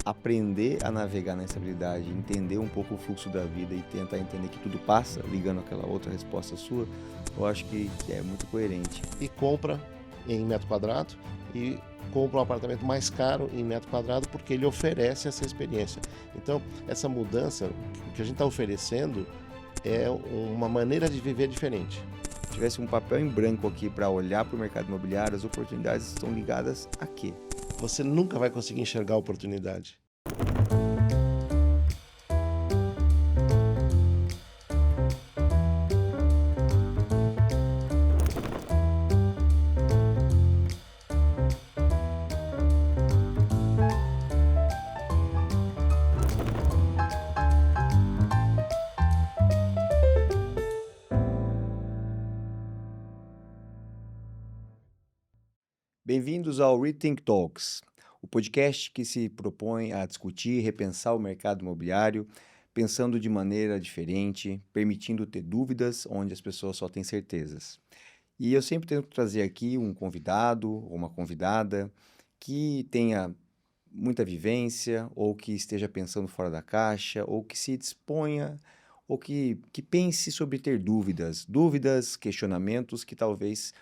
aprender a navegar na instabilidade, entender um pouco o fluxo da vida e tentar entender que tudo passa, ligando aquela outra resposta sua, eu acho que é muito coerente. E compra em metro quadrado e compra um apartamento mais caro em metro quadrado porque ele oferece essa experiência. Então, essa mudança, o que a gente está oferecendo é uma maneira de viver diferente. Se tivesse um papel em branco aqui para olhar para o mercado imobiliário, as oportunidades estão ligadas a quê? Você nunca vai conseguir enxergar a oportunidade. Bem-vindos ao Rethink Talks, o podcast que se propõe a discutir e repensar o mercado imobiliário, pensando de maneira diferente, permitindo ter dúvidas onde as pessoas só têm certezas. E eu sempre tento trazer aqui um convidado ou uma convidada que tenha muita vivência, ou que esteja pensando fora da caixa, ou que se disponha, ou que pense sobre ter dúvidas, questionamentos que talvez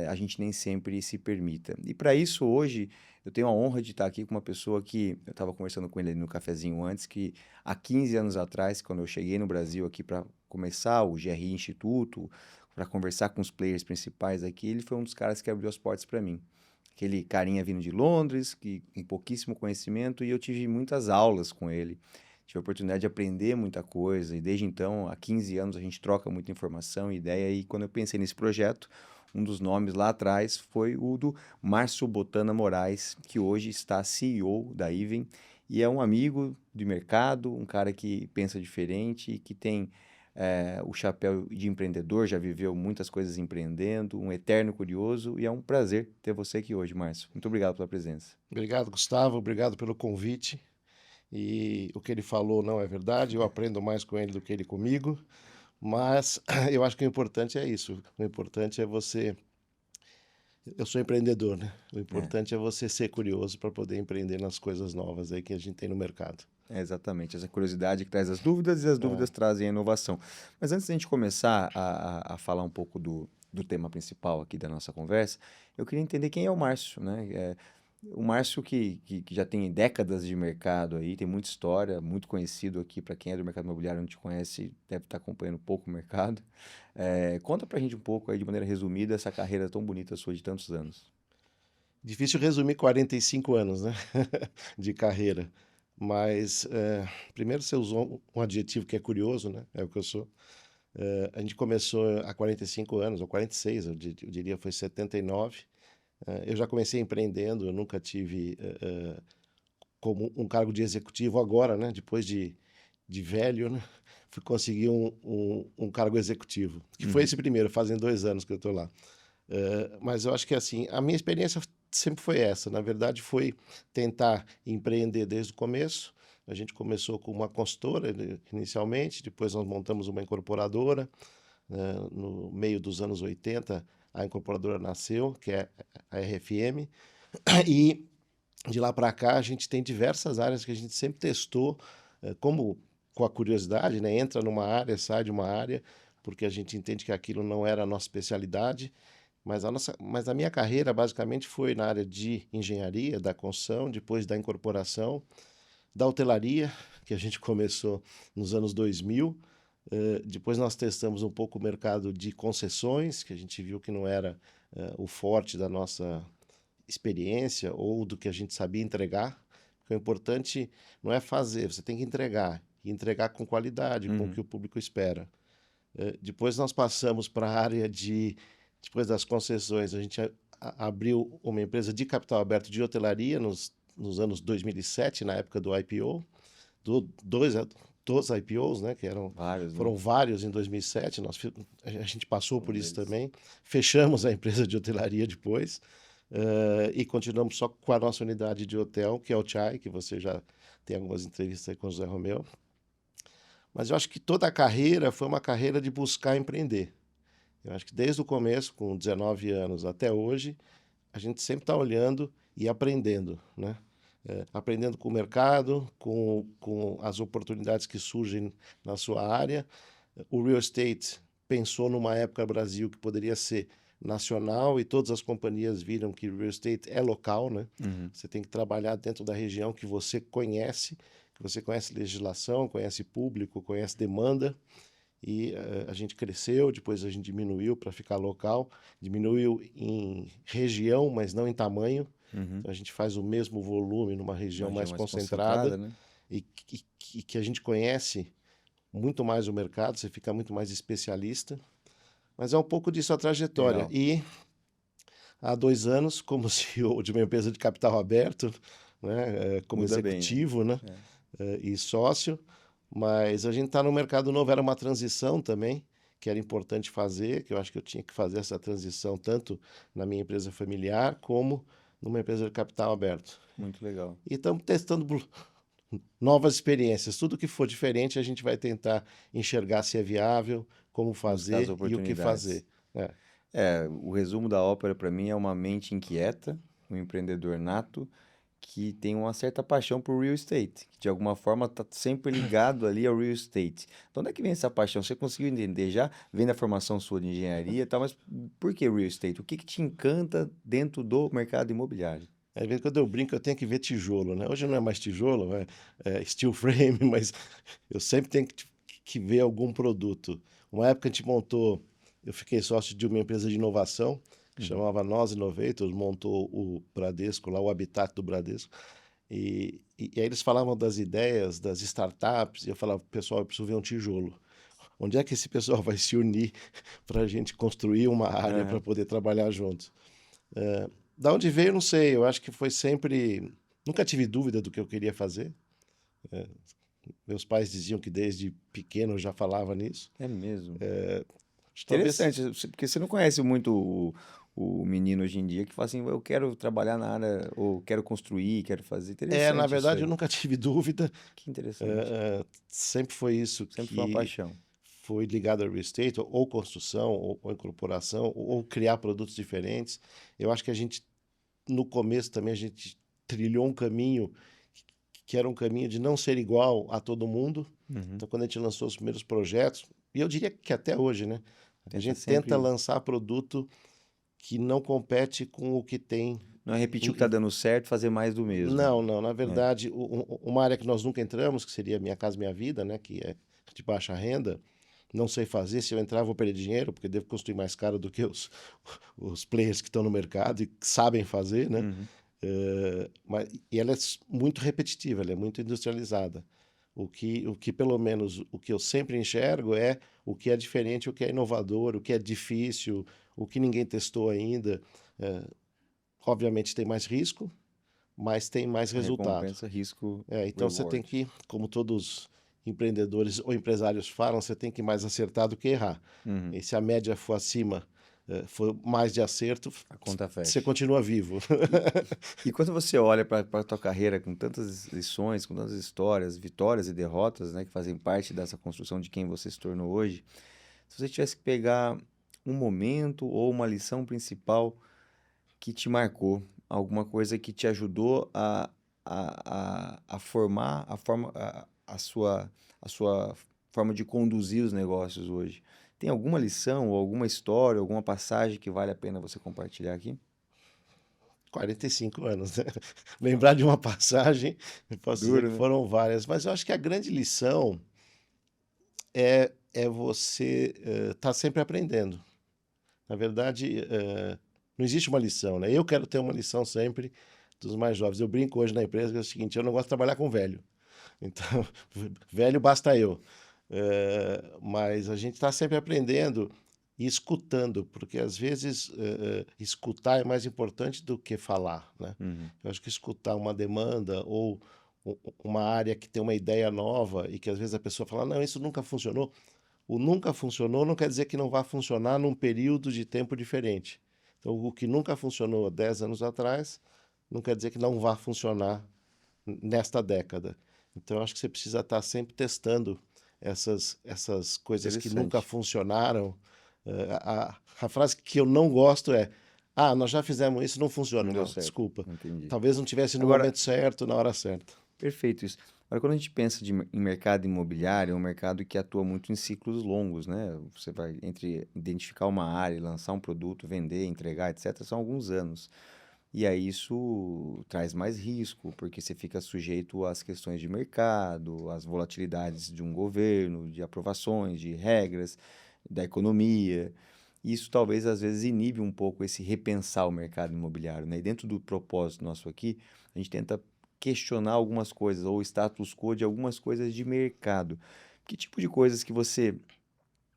a gente nem sempre se permita. E para isso, hoje, eu tenho a honra de estar aqui com uma pessoa que eu estava conversando com ele ali no cafezinho antes, que há 15 anos atrás, quando eu cheguei no Brasil aqui para começar o GRI Instituto, para conversar com os players principais aqui, ele foi um dos caras que abriu as portas para mim. Aquele carinha vindo de Londres, que com pouquíssimo conhecimento, e eu tive muitas aulas com ele. Tive a oportunidade de aprender muita coisa, e desde então, há 15 anos, a gente troca muita informação e ideia. E quando eu pensei nesse projeto, um dos nomes lá atrás foi o do Márcio Botana Moraes, que hoje está CEO da Even, e é um amigo de mercado, um cara que pensa diferente e que tem o chapéu de empreendedor, já viveu muitas coisas empreendendo, um eterno curioso, e é um prazer ter você aqui hoje, Márcio. Muito obrigado pela presença. Obrigado, Gustavo, obrigado pelo convite. E o que ele falou não é verdade, eu aprendo mais com ele do que ele comigo, mas eu acho que o importante é isso. O importante é você. Eu sou empreendedor, né? O É, importante é você ser curioso para poder empreender nas coisas novas aí que a gente tem no mercado. é exatamente essa curiosidade que traz as dúvidas e as dúvidas trazem a inovação. Mas antes da gente começar a falar um pouco do tema principal aqui da nossa conversa, eu queria entender quem é o Márcio, né? O Márcio que já tem décadas de mercado aí, tem muita história, muito conhecido aqui para quem é do mercado imobiliário, não te conhece, deve estar acompanhando pouco o mercado. Conta pra gente um pouco aí, de maneira resumida, essa carreira tão bonita sua de tantos anos. Difícil resumir 45 anos, né? De carreira. Mas, primeiro você usou um adjetivo que é curioso, né? É o que eu sou. A gente começou há 45 anos, ou 46, eu diria, foi 79. Eu já comecei empreendendo, eu nunca tive como um cargo de executivo agora, né? Depois de velho, né? Fui conseguir um cargo executivo, que foi Uhum. esse primeiro, fazem 2 anos que eu estou lá. Mas eu acho que assim, a minha experiência sempre foi essa. Na verdade, foi tentar empreender desde o começo. A gente começou com uma consultora inicialmente, depois nós montamos uma incorporadora. No meio dos anos 80, a incorporadora nasceu, que é a RFM, e de lá para cá a gente tem diversas áreas que a gente sempre testou, como com a curiosidade, né? Entra numa área, sai de uma área, porque a gente entende que aquilo não era a nossa especialidade. Mas a minha carreira basicamente foi na área de engenharia, da construção, depois da incorporação, da hotelaria, que a gente começou nos anos 2000. Depois nós testamos um pouco o mercado de concessões, que a gente viu que não era o forte da nossa experiência ou do que a gente sabia entregar. Porque o importante não é fazer, você tem que entregar, e entregar com qualidade, com o que Uhum. o público espera. Depois nós passamos para a área depois das concessões, a gente abriu uma empresa de capital aberto de hotelaria nos anos 2007, na época do IPO, dois dos IPOs, né, Vários, né? foram vários em 2007, a gente passou Um por isso deles. também, fechamos a empresa de hotelaria depois, e continuamos só com a nossa unidade de hotel, que é o Chai, que você já tem algumas entrevistas aí com o José Romeu. Mas eu acho que toda a carreira foi uma carreira de buscar empreender. Eu acho que desde o começo, com 19 anos até hoje, a gente sempre está olhando e aprendendo, né? aprendendo com o mercado, com as oportunidades que surgem na sua área. O real estate pensou numa época Brasil que poderia ser nacional e todas as companhias viram que o real estate é local, né? Uhum. Você tem que trabalhar dentro da região que você conhece legislação, conhece público, conhece demanda. E a gente cresceu, depois a gente diminuiu para ficar local, diminuiu em região, mas não em tamanho. Uhum. Então a gente faz o mesmo volume numa Uma região região mais mais concentrada concentrada, né? e que a gente conhece muito mais o mercado, você fica muito mais especialista. Mas é um pouco disso a trajetória. Legal. E há 2 anos, como CEO de uma empresa de capital aberto, né, como Muda bem, né? executivo, né, É. e sócio, mas a gente está no mercado novo, era uma transição também, que era importante fazer, que eu acho que eu tinha que fazer essa transição tanto na minha empresa familiar como numa empresa de capital aberto. Muito legal. E estamos testando novas experiências. Tudo que for diferente, a gente vai tentar enxergar se é viável, como Buscar as fazer e o que oportunidades. fazer. É. É, o resumo da ópera para mim é uma mente inquieta, um empreendedor nato que tem uma certa paixão por real estate, que de alguma forma está sempre ligado ali ao real estate. De onde é que vem essa paixão? Você conseguiu entender já? Vem da formação sua de engenharia e tal, mas por que real estate? O que que te encanta dentro do mercado imobiliário? Às vezes, quando eu brinco, eu tenho que ver tijolo, né? Hoje não é mais tijolo, é steel frame, mas eu sempre tenho que ver algum produto. Uma época a gente montou, eu fiquei sócio de uma empresa de inovação que Uhum. chamava Nós Innovators, montou o Bradesco, lá o Habitat do Bradesco. E aí eles falavam das ideias, das startups, e eu falava, pessoal, eu preciso ver um tijolo. Onde é que esse pessoal vai se unir para a gente construir uma área para Aham. poder trabalhar juntos? Da onde veio, eu não sei. Eu acho que foi sempre. Nunca tive dúvida do que eu queria fazer. Meus pais diziam que desde pequeno eu já falava nisso. É mesmo. Talvez. Interessante, porque você não conhece muito o menino hoje em dia que fala assim, eu quero trabalhar na área, ou quero construir, quero fazer. Na Interessante isso verdade, eu aí. nunca tive dúvida. Que interessante. Sempre foi isso Sempre foi uma que paixão. foi ligado ao real estate, ou construção, ou incorporação, ou criar produtos diferentes. Eu acho que a gente, no começo também, a gente trilhou um caminho que era um caminho de não ser igual a todo mundo. Uhum. Então, quando a gente lançou os primeiros projetos, e eu diria que até hoje, né? A Tenta gente tenta sempre lançar produto que não compete com o que tem. não é repetir o que está em- dando certo, fazer mais do mesmo. Não, não. Na É. verdade, uma área que nós nunca entramos, que seria Minha Casa Minha Vida, né? Que é de baixa renda, não sei fazer. Se eu entrar, eu vou perder dinheiro, porque devo construir mais caro do que os players que estão no mercado e que sabem fazer, né? Uhum. E ela é muito repetitiva, ela é muito industrializada. O que pelo menos o que eu sempre enxergo é o que é diferente, o que é inovador, o que é difícil, o que ninguém testou ainda. É, obviamente tem mais risco, mas tem mais A resultado. recompensa, risco, Então você tem reward. que, como todos empreendedores ou empresários falam, você tem que mais acertar do que errar. Uhum. E se a média for acima, for mais de acerto, A conta você fecha. continua vivo. E, e quando você olha para a tua carreira com tantas lições, com tantas histórias, vitórias e derrotas, né, que fazem parte dessa construção de quem você se tornou hoje, se você tivesse que pegar um momento ou uma lição principal que te marcou, alguma coisa que te ajudou a formar a sua forma de conduzir os negócios hoje. Tem alguma lição, ou alguma história, alguma passagem que vale a pena você compartilhar aqui? 45 anos, né? Lembrar de uma passagem, eu posso dizer Duro, que né? foram várias, mas eu acho que a grande lição é você estar sempre aprendendo. Na verdade, não existe uma lição, né? Eu quero ter uma lição sempre dos mais jovens. Eu brinco hoje na empresa que é o seguinte: eu não gosto de trabalhar com velho. Então, velho basta eu. Mas a gente está sempre aprendendo e escutando, porque às vezes escutar é mais importante do que falar, né? Uhum. Eu acho que escutar uma demanda ou uma área que tem uma ideia nova e que às vezes a pessoa fala, não, isso nunca funcionou. O nunca funcionou não quer dizer que não vai funcionar num período de tempo diferente. Então, o que nunca funcionou 10 anos atrás não quer dizer que não vai funcionar nesta década. Então, eu acho que você precisa estar sempre testando essas coisas que nunca Interessante. funcionaram. A frase que eu não gosto é Ah, nós já fizemos isso, não funciona. Não deu Não, certo. desculpa. Entendi. Talvez não tivesse no Agora, momento certo, na hora certa. perfeito isso. Agora, quando a gente pensa em mercado imobiliário, é um mercado que atua muito em ciclos longos, né? Você vai entre identificar uma área, lançar um produto, vender, entregar, etc., são alguns anos. E aí isso traz mais risco, porque você fica sujeito às questões de mercado, às volatilidades de um governo, de aprovações, de regras, da economia. Isso talvez às vezes inibe um pouco esse repensar o mercado imobiliário, né? E dentro do propósito nosso aqui, a gente tenta questionar algumas coisas, ou o status quo de algumas coisas de mercado. Que tipo de coisas que você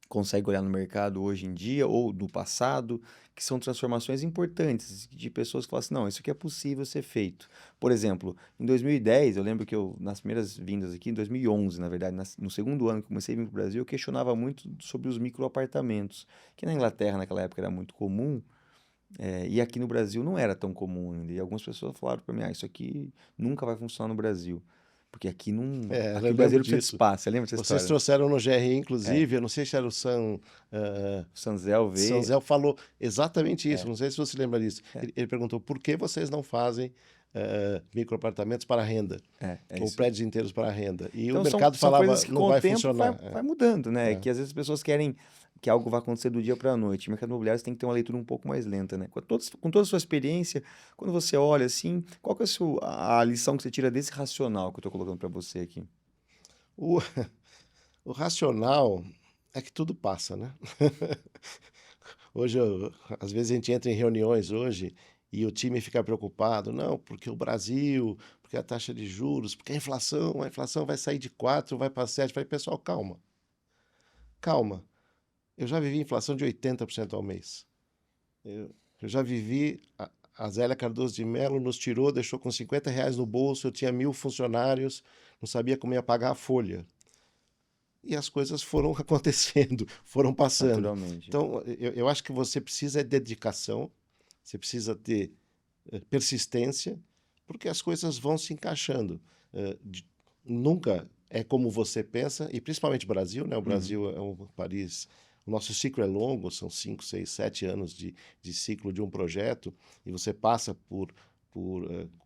consegue olhar no mercado hoje em dia ou do passado, que são transformações importantes de pessoas que falam assim, não, isso aqui é possível ser feito. Por exemplo, em 2010, eu lembro que eu, nas primeiras vindas aqui, em 2011, na verdade, no segundo ano que comecei a vir para o Brasil, eu questionava muito sobre os microapartamentos, que na Inglaterra naquela época era muito comum, e aqui no Brasil não era tão comum ainda. E algumas pessoas falaram para mim, ah, isso aqui nunca vai funcionar no Brasil. Porque aqui não. É, Aqui eu o lembro brasileiro precisa de disso. espaço. Você lembra dessa Vocês história? trouxeram no GRI, É. inclusive, eu não sei se era o O Sanzel São veio. Zé falou exatamente isso, É, não sei se você lembra disso. é, Ele perguntou por que vocês não fazem microapartamentos para renda, é ou isso. prédios inteiros para renda. E o Então são, mercado são coisas falava, que não com o vai tempo funcionar. vai mudando, né? É. Que às vezes as pessoas querem que algo vá acontecer do dia para a noite. O mercado imobiliário você tem que ter uma leitura um pouco mais lenta, né? Com toda a sua experiência, quando você olha assim, qual que é a lição que você tira desse racional que eu estou colocando para você aqui? O, o racional é que tudo passa, né? Hoje, às vezes a gente entra em reuniões hoje e o time fica preocupado, não, porque o Brasil, porque a taxa de juros, porque a inflação vai sair de 4, vai para 7. Eu falei, pessoal, calma, calma. Eu já vivi inflação de 80% ao mês. Eu já vivi, a Zélia Cardoso de Mello nos tirou, deixou com R$ 50 no bolso, eu tinha 1.000 funcionários, não sabia como ia pagar a folha. E as coisas foram acontecendo, foram passando. Naturalmente. Então, eu acho que você precisa de dedicação, você precisa ter persistência, porque as coisas vão se encaixando. Nunca é como você pensa, e principalmente o Brasil, né? O Uhum. Brasil é um país. O nosso ciclo é longo, são 5, 6, 7 anos de ciclo de um projeto, e você passa por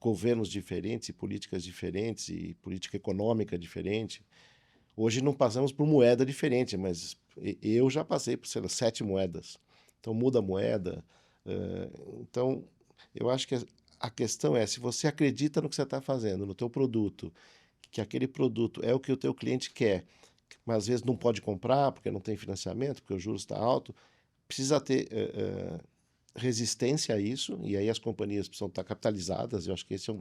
governos diferentes, e políticas diferentes, e política econômica diferente. Hoje não passamos por moeda diferente, mas eu já passei por, sei lá, 7 moedas. Então muda a moeda. Então, eu acho que a questão é, se você acredita no que você está fazendo, no teu produto, que aquele produto é o que o teu cliente quer, mas às vezes não pode comprar porque não tem financiamento, porque o juros está alto, precisa ter resistência a isso, e aí as companhias precisam estar capitalizadas. Eu acho que esse é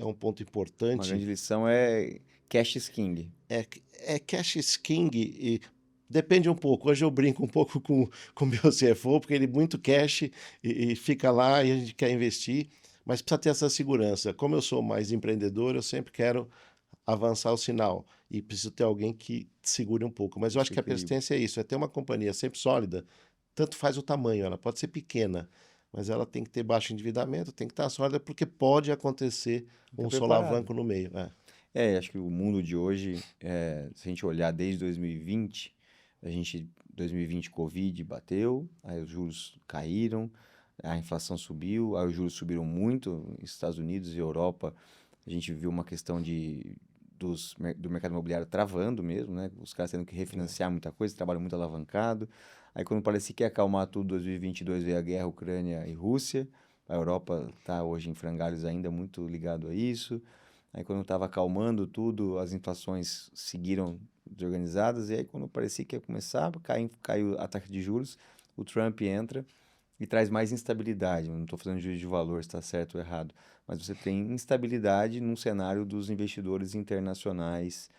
um ponto Uma importante. grande lição é cash is king. É, é cash is king e depende um pouco. Hoje eu brinco um pouco com o meu CFO, porque ele é muito cash e fica lá e a gente quer investir, mas precisa ter essa segurança. Como eu sou mais empreendedor, eu sempre quero avançar o sinal e preciso ter alguém que segure um pouco. Mas eu acho Esse que a equilíbrio. persistência é isso, é ter uma companhia sempre sólida, tanto faz o tamanho, ela pode ser pequena, mas ela tem que ter baixo endividamento, tem que estar sólida, porque pode acontecer Fica um preparado. solavanco no meio. Acho que o mundo de hoje, se a gente olhar desde 2020, 2020 Covid bateu, aí os juros caíram, a inflação subiu, aí os juros subiram muito nos Estados Unidos e Europa. A gente viu uma questão do mercado imobiliário travando mesmo, né? Os caras tendo que refinanciar muita coisa, trabalho muito alavancado. Aí quando parecia que ia acalmar tudo, 2022 veio a guerra Ucrânia e Rússia. A Europa está hoje em frangalhos ainda muito ligado a isso. Aí quando estava acalmando tudo, as inflações seguiram desorganizadas, e aí quando parecia que ia começar, caiu a taxa de juros, o Trump entra e traz mais instabilidade. Não estou fazendo juízo de valor se está certo ou errado, mas você tem instabilidade num cenário dos investidores internacionais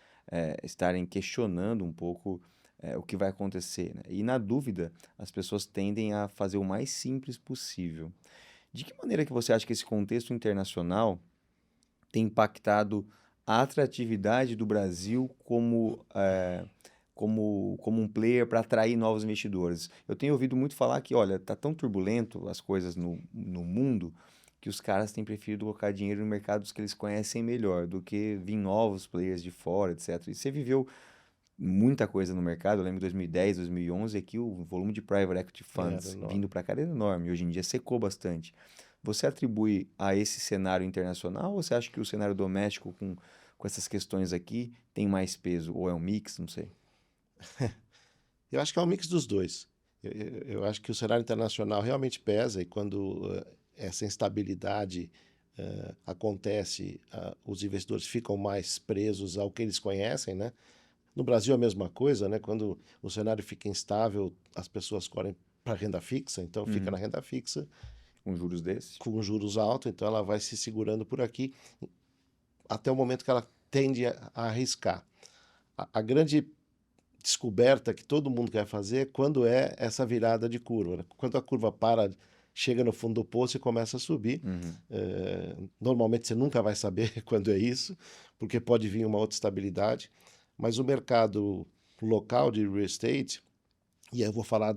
estarem questionando um pouco o que vai acontecer, né? E na dúvida, as pessoas tendem a fazer o mais simples possível. De que maneira que você acha que esse contexto internacional tem impactado a atratividade do Brasil como um player para atrair novos investidores? Eu tenho ouvido muito falar que, olha, tá tão turbulento as coisas no mundo que os caras têm preferido colocar dinheiro em mercados que eles conhecem melhor do que vir novos players de fora, etc. E você viveu muita coisa no mercado. Eu lembro de 2010, 2011, aqui o volume de private equity Era funds enorme. vindo para cá era enorme. Hoje em dia secou bastante. Você atribui a esse cenário internacional ou você acha que o cenário doméstico com essas questões aqui tem mais peso? Ou é um mix? Não sei. Eu acho que é um mix dos dois. Eu acho que o cenário internacional realmente pesa e quando essa instabilidade acontece, os investidores ficam mais presos ao que eles conhecem, né? No Brasil é a mesma coisa, né? Quando o cenário fica instável, as pessoas correm para renda fixa, então fica na Uhum. renda fixa Com juros desses? com juros altos, então ela vai se segurando por aqui até o momento que ela tende a arriscar. A grande descoberta que todo mundo quer fazer é quando é essa virada de curva, né? Quando a curva para, chega no fundo do poço e começa a subir. Uhum. Normalmente você nunca vai saber quando é isso, porque pode vir uma outra estabilidade, mas o mercado local de real estate, e aí eu vou falar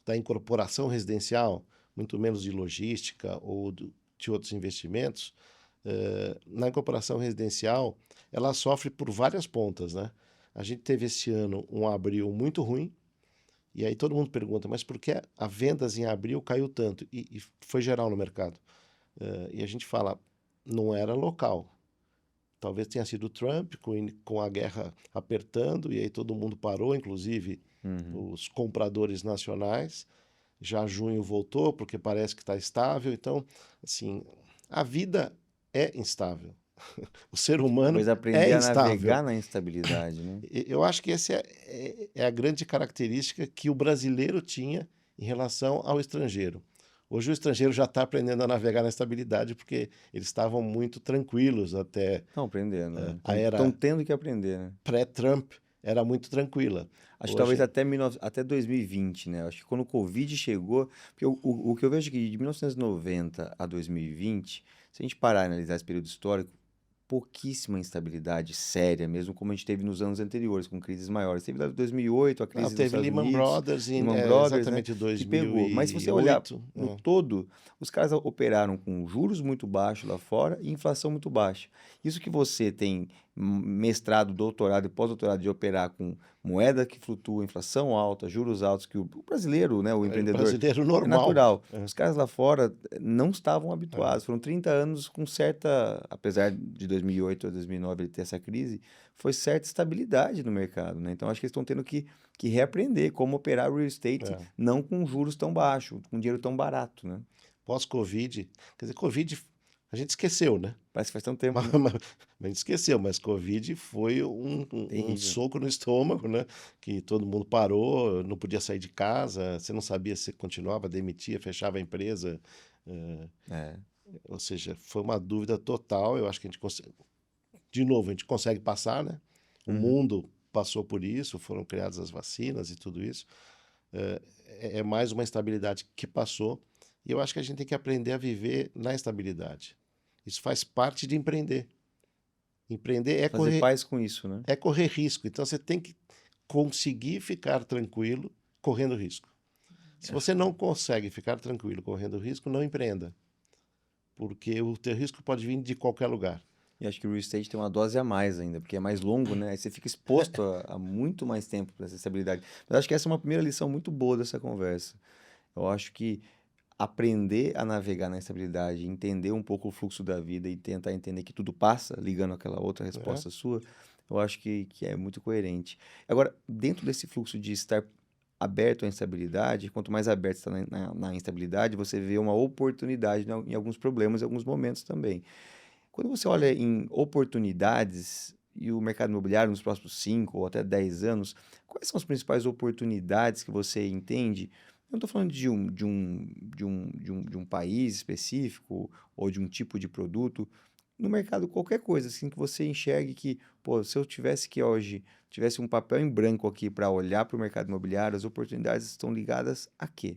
da incorporação residencial, muito menos de logística ou de outros investimentos, na incorporação residencial, ela sofre por várias pontas, né? A gente teve esse ano um abril muito ruim, e aí todo mundo pergunta, mas por que a vendas em abril caiu tanto? E foi geral no mercado. E a gente fala, não era local. Talvez tenha sido o Trump com a guerra apertando, e aí todo mundo parou, inclusive Uhum. os compradores nacionais. Já junho voltou, porque parece que está estável. Então, assim, a vida é instável. O ser humano Talvez é aprender a instável. navegar na instabilidade, né? Eu acho que essa é a grande característica que o brasileiro tinha em relação ao estrangeiro. Hoje o estrangeiro já está aprendendo a navegar na estabilidade porque eles estavam muito tranquilos até Estão aprendendo, né? a Estão era tendo que aprender, né? pré-Trump, era muito tranquila. Acho que talvez Hoje, até 2020, né? Acho que quando o Covid chegou. Porque o que eu vejo é que de 1990 a 2020, se a gente parar e analisar esse período histórico, pouquíssima instabilidade séria, mesmo como a gente teve nos anos anteriores, com crises maiores. Teve lá em 2008 a não, crise dos teve Estados Lehman Unidos, Brothers em Lehman Brothers, né? exatamente Que pegou. Mas se você olhar 2008. no todo, os caras operaram com juros muito baixos lá fora e inflação muito baixa. Isso que você tem mestrado, doutorado e pós-doutorado de operar com moeda que flutua, inflação alta, juros altos, que o brasileiro, né, o O empreendedor, brasileiro é normal. natural. Os caras lá fora não estavam É. habituados. Foram 30 anos com certa, apesar de 2008 a 2009 ele ter essa crise, foi certa estabilidade no mercado, né? Então acho que eles estão tendo que reaprender como operar real estate É. não com juros tão baixos, com dinheiro tão barato, né? Pós-Covid, quer dizer, Covid a gente esqueceu, né? Parece que faz tanto tempo, Mas, né? a gente esqueceu, mas Covid foi um Terrível. soco no estômago, né? Que todo mundo parou, não podia sair de casa, você não sabia se continuava, demitia, fechava a empresa. eh, É. ou seja, foi uma dúvida total. Eu acho que a gente consegue, de novo, a gente consegue passar, né? O Uhum. mundo passou por isso, foram criadas as vacinas e tudo isso. É mais uma instabilidade que passou. E eu acho que a gente tem que aprender a viver na estabilidade. Isso faz parte de empreender. Empreender Fazer paz com isso, né? é correr risco. Então você tem que conseguir ficar tranquilo correndo risco. Se você não consegue ficar tranquilo correndo risco, não empreenda, porque o teu risco pode vir de qualquer lugar. E acho que o real estate tem uma dose a mais ainda, porque é mais longo, né? Aí você fica exposto a muito mais tempo para essa estabilidade. Mas acho que essa é uma primeira lição muito boa dessa conversa. Eu acho que aprender a navegar na estabilidade, entender um pouco o fluxo da vida e tentar entender que tudo passa, ligando aquela outra Né? resposta sua, eu acho que é muito coerente. Agora, dentro desse fluxo de estar aberto à instabilidade, quanto mais aberto está na instabilidade, você vê uma oportunidade em alguns problemas, em alguns momentos também. Quando você olha em oportunidades e o mercado imobiliário nos próximos 5 ou até 10 anos, quais são as principais oportunidades que você entende? Eu não estou falando de um país específico ou de um tipo de produto. No mercado, qualquer coisa assim que você enxergue que, pô, se eu tivesse que hoje, tivesse um papel em branco aqui para olhar para o mercado imobiliário, as oportunidades estão ligadas a quê?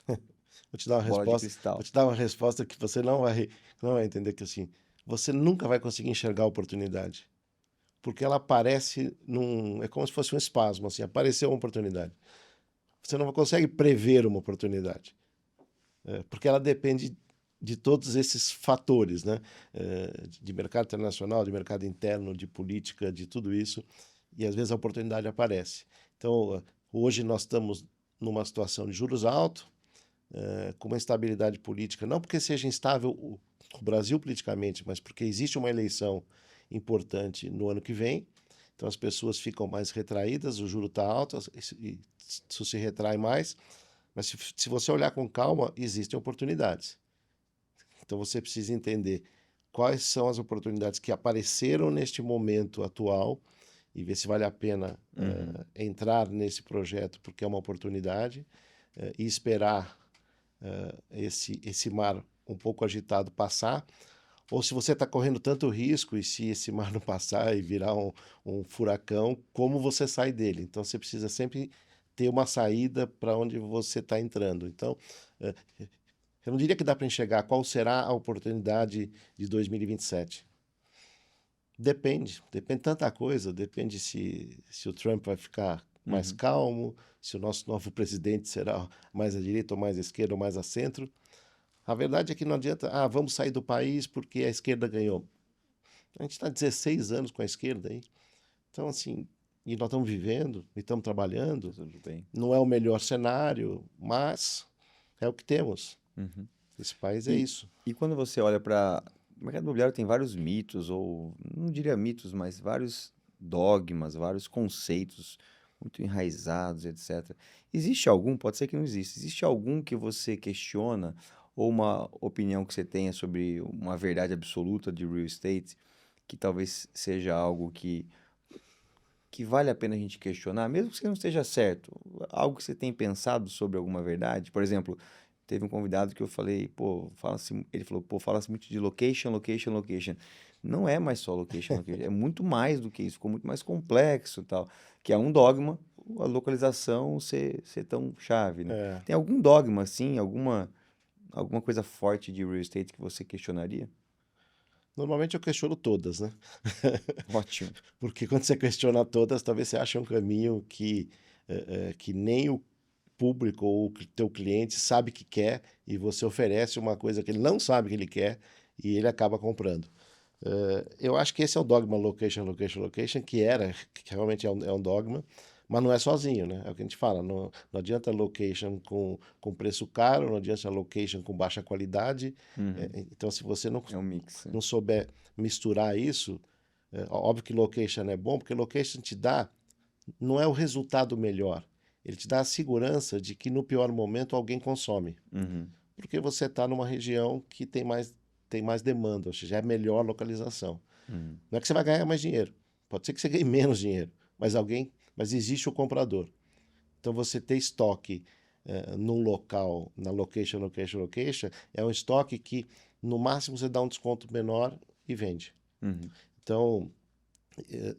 Vou te dar uma Bola de resposta, vou cristal. te dar uma resposta que você não vai entender que assim, você nunca vai conseguir enxergar a oportunidade, porque ela aparece é como se fosse um espasmo, assim, apareceu uma oportunidade. Você não consegue prever uma oportunidade. Porque ela depende de todos esses fatores, né? De mercado internacional, de mercado interno, de política, de tudo isso. e às vezes a oportunidade aparece. Então, hoje nós estamos numa situação de juros altos, com uma instabilidade política, não porque seja instável o Brasil politicamente, mas porque existe uma eleição importante no ano que vem, então as pessoas ficam mais retraídas, o juro está alto e isso se retrai mais, mas se você olhar com calma, existem oportunidades. Então você precisa entender quais são as oportunidades que apareceram neste momento atual e ver se vale a pena entrar nesse projeto porque é uma oportunidade e esperar esse mar um pouco agitado passar, ou se você está correndo tanto risco e se esse mar não passar e virar um furacão, como você sai dele? Então você precisa sempre ter uma saída para onde você está entrando. Então, eu não diria que dá para enxergar qual será a oportunidade de 2027. Depende de tanta coisa, depende se o Trump vai ficar mais Uhum. calmo, se o nosso novo presidente será mais à direita ou mais à esquerda ou mais a centro. A verdade é que não adianta, vamos sair do país porque a esquerda ganhou. A gente está 16 anos com a esquerda aí. Então, assim, e nós estamos vivendo, e estamos Tá trabalhando. tudo bem. Não é o melhor cenário, mas é o que temos. Uhum. Esse país é E, isso. e quando você olha para. O mercado imobiliário tem vários mitos, ou não diria mitos, mas vários dogmas, vários conceitos muito enraizados, etc. Existe algum, pode ser que não exista, existe algum que você questiona, ou uma opinião que você tenha sobre uma verdade absoluta de real estate, que talvez seja algo que vale a pena a gente questionar, mesmo que você não esteja certo? Algo que você tem pensado sobre alguma verdade? Por exemplo, teve um convidado que eu falei, pô, fala-se, ele falou, pô, fala-se muito de location, location, location. Não é mais só location, location, é muito mais do que isso, ficou muito mais complexo e tal, que é um dogma, a localização ser tão chave, né? É, Tem algum dogma, assim, alguma coisa forte de real estate que você questionaria? normalmente eu questiono todas, né? Ótimo. Porque quando você questiona todas, talvez você ache um caminho que nem o público ou o teu cliente sabe que quer e você oferece uma coisa que ele não sabe que ele quer e ele acaba comprando. Eu acho que esse é o dogma location, location, location, que realmente é um dogma, mas não é sozinho, né? É o que a gente fala, não adianta location com preço caro, não adianta location com baixa qualidade. Uhum. Então, se você não, É um mix, né? não souber misturar isso, óbvio que location é bom, porque location te dá, não é o resultado melhor, ele te dá a segurança de que no pior momento alguém consome, Uhum. porque você está numa região que tem mais demanda, ou seja, é melhor localização. Uhum. Não é que você vai ganhar mais dinheiro, pode ser que você ganhe menos dinheiro, mas existe o comprador. Então você ter estoque num local, na location, location, location, é um estoque que no máximo você dá um desconto menor e vende. Uhum. Então,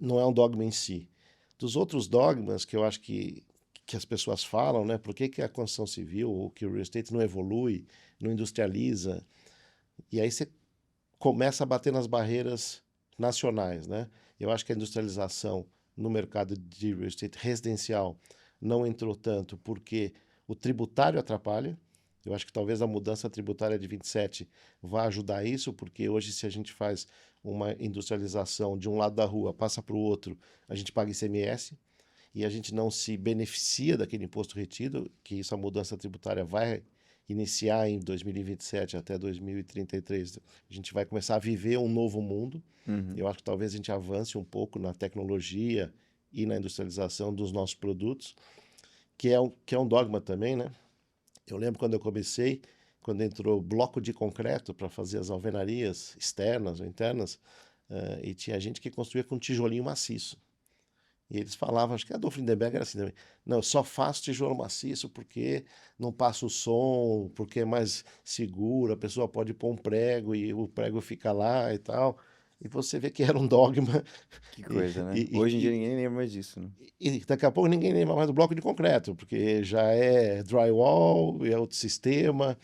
não é um dogma em si. Dos outros dogmas que eu acho que as pessoas falam, né? Por que a construção civil ou que o real estate não evolui, não industrializa? E aí você começa a bater nas barreiras nacionais, né? Eu acho que a industrialização no mercado de real estate residencial não entrou tanto porque o tributário atrapalha. Eu acho que talvez a mudança tributária de 27 vá ajudar isso, porque hoje, se a gente faz uma industrialização de um lado da rua, passa para o outro, a gente paga ICMS e a gente não se beneficia daquele imposto retido, que isso a mudança tributária vai iniciar em 2027 até 2033. A gente vai começar a viver um novo mundo. Uhum. Eu acho que talvez a gente avance um pouco na tecnologia e na industrialização dos nossos produtos, que é um dogma também, né? Eu lembro quando eu comecei, quando entrou bloco de concreto para fazer as alvenarias externas ou internas, e tinha gente que construía com tijolinho maciço. E eles falavam, acho que a Adolfo Lindenberg era assim também. Não, eu só faço tijolo maciço porque não passa o som, porque é mais seguro, a pessoa pode pôr um prego e o prego fica lá e tal. E você vê que era um dogma. Que E, coisa, né? e, Hoje em dia e, ninguém lembra mais disso, né? e daqui a pouco ninguém lembra mais do bloco de concreto, porque já é drywall, é outro sistema,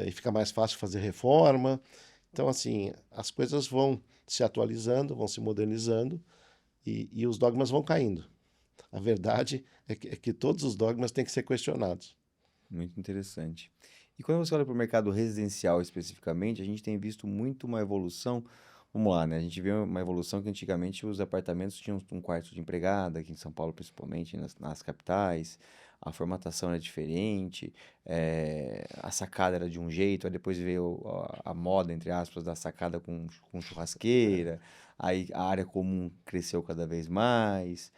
e fica mais fácil fazer reforma. Então, assim, as coisas vão se atualizando, vão se modernizando e os dogmas vão caindo. A verdade é que todos os dogmas têm que ser questionados. Muito interessante. E quando você olha para o mercado residencial especificamente, a gente tem visto muito uma evolução, vamos lá, né? A gente vê uma evolução que antigamente os apartamentos tinham um quarto de empregada, aqui em São Paulo principalmente, nas capitais. A formatação era diferente, a sacada era de um jeito, aí depois veio a moda, entre aspas, da sacada com É. churrasqueira, aí a área comum cresceu cada vez mais.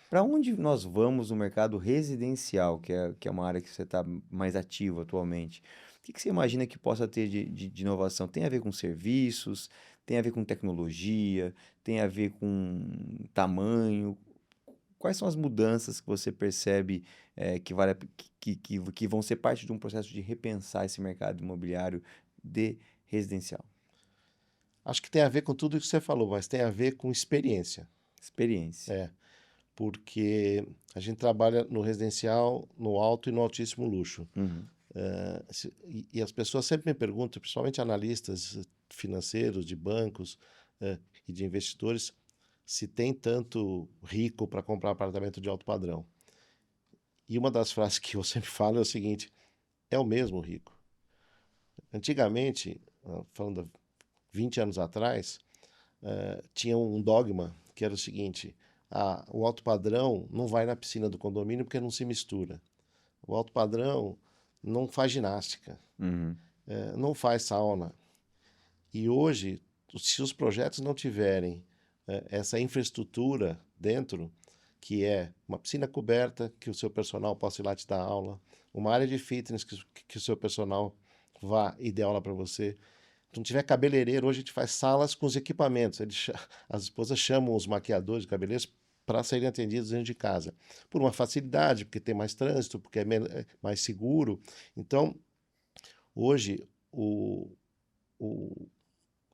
Para onde nós vamos no mercado residencial, que é uma área que você está mais ativo atualmente? O que você imagina que possa ter de inovação? Tem a ver com serviços, tem a ver com tecnologia, tem a ver com tamanho? Quais são as mudanças que você percebe que, vale, que vão ser parte de um processo de repensar esse mercado imobiliário de residencial? Acho que tem a ver com tudo isso que você falou, mas tem a ver com experiência. Experiência. É, porque a gente trabalha no residencial, no alto e no altíssimo luxo. Uhum, E as pessoas sempre me perguntam, principalmente analistas financeiros, de bancos, e de investidores, se tem tanto rico para comprar apartamento de alto padrão. E uma das frases que eu sempre falo é o seguinte: é o mesmo rico. Antigamente, falando há 20 anos atrás, tinha um dogma que era o seguinte: o alto padrão não vai na piscina do condomínio porque não se mistura. O alto padrão não faz ginástica, uhum, não faz sauna. E hoje, se os projetos não tiverem essa infraestrutura dentro, que é uma piscina coberta, que o seu personal possa ir lá te dar aula, uma área de fitness que o seu personal vá e dê aula para você. Se não tiver cabeleireiro, hoje a gente faz salas com os equipamentos. As esposas chamam os maquiadores, cabeleireiros, para serem atendidos dentro de casa. Por uma facilidade, porque tem mais trânsito, porque é mais seguro. Então, hoje, o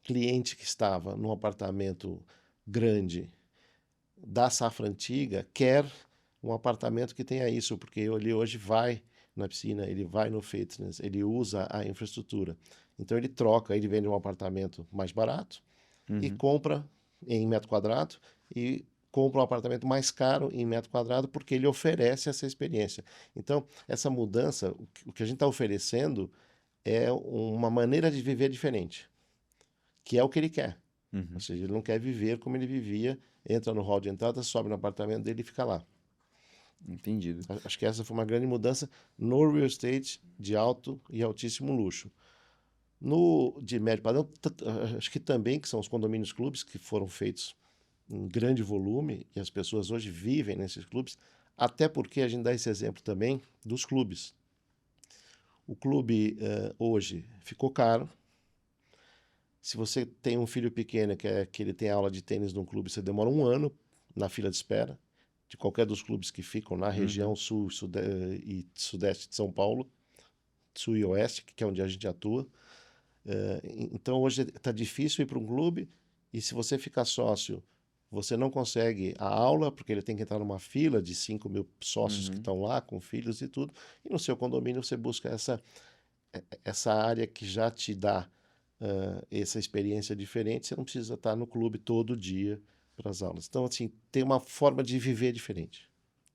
cliente que estava num apartamento grande da safra antiga quer um apartamento que tenha isso, porque ele hoje vai na piscina, ele vai no fitness, ele usa a infraestrutura. Então ele troca, ele vende um apartamento mais barato e uhum. compra em metro quadrado e compra um apartamento mais caro em metro quadrado porque ele oferece essa experiência. Então, essa mudança, o que a gente está oferecendo é uma maneira de viver diferente, que é o que ele quer. Ou Uhum. seja, ele não quer viver como ele vivia, entra no hall de entrada, sobe no apartamento dele e fica lá. Entendido. Acho que essa foi uma grande mudança no real estate de alto e altíssimo luxo. No de médio padrão, acho que também que são os condomínios clubes que foram feitos em grande volume e as pessoas hoje vivem nesses clubes, até porque a gente dá esse exemplo também dos clubes. O clube hoje ficou caro. Se você tem um filho pequeno que ele tem aula de tênis num clube, você demora um ano na fila de espera de qualquer dos clubes que ficam na região Uhum. sul e sudeste de São Paulo, sul e oeste, que é onde a gente atua. Então hoje está difícil ir para um clube e se você ficar sócio, você não consegue a aula, porque ele tem que entrar numa fila de 5.000 sócios que Uhum. estão lá, com filhos e tudo. E no seu condomínio você busca essa área que já te dá essa experiência diferente, você não precisa estar no clube todo dia para as aulas. Então, assim, tem uma forma de viver diferente.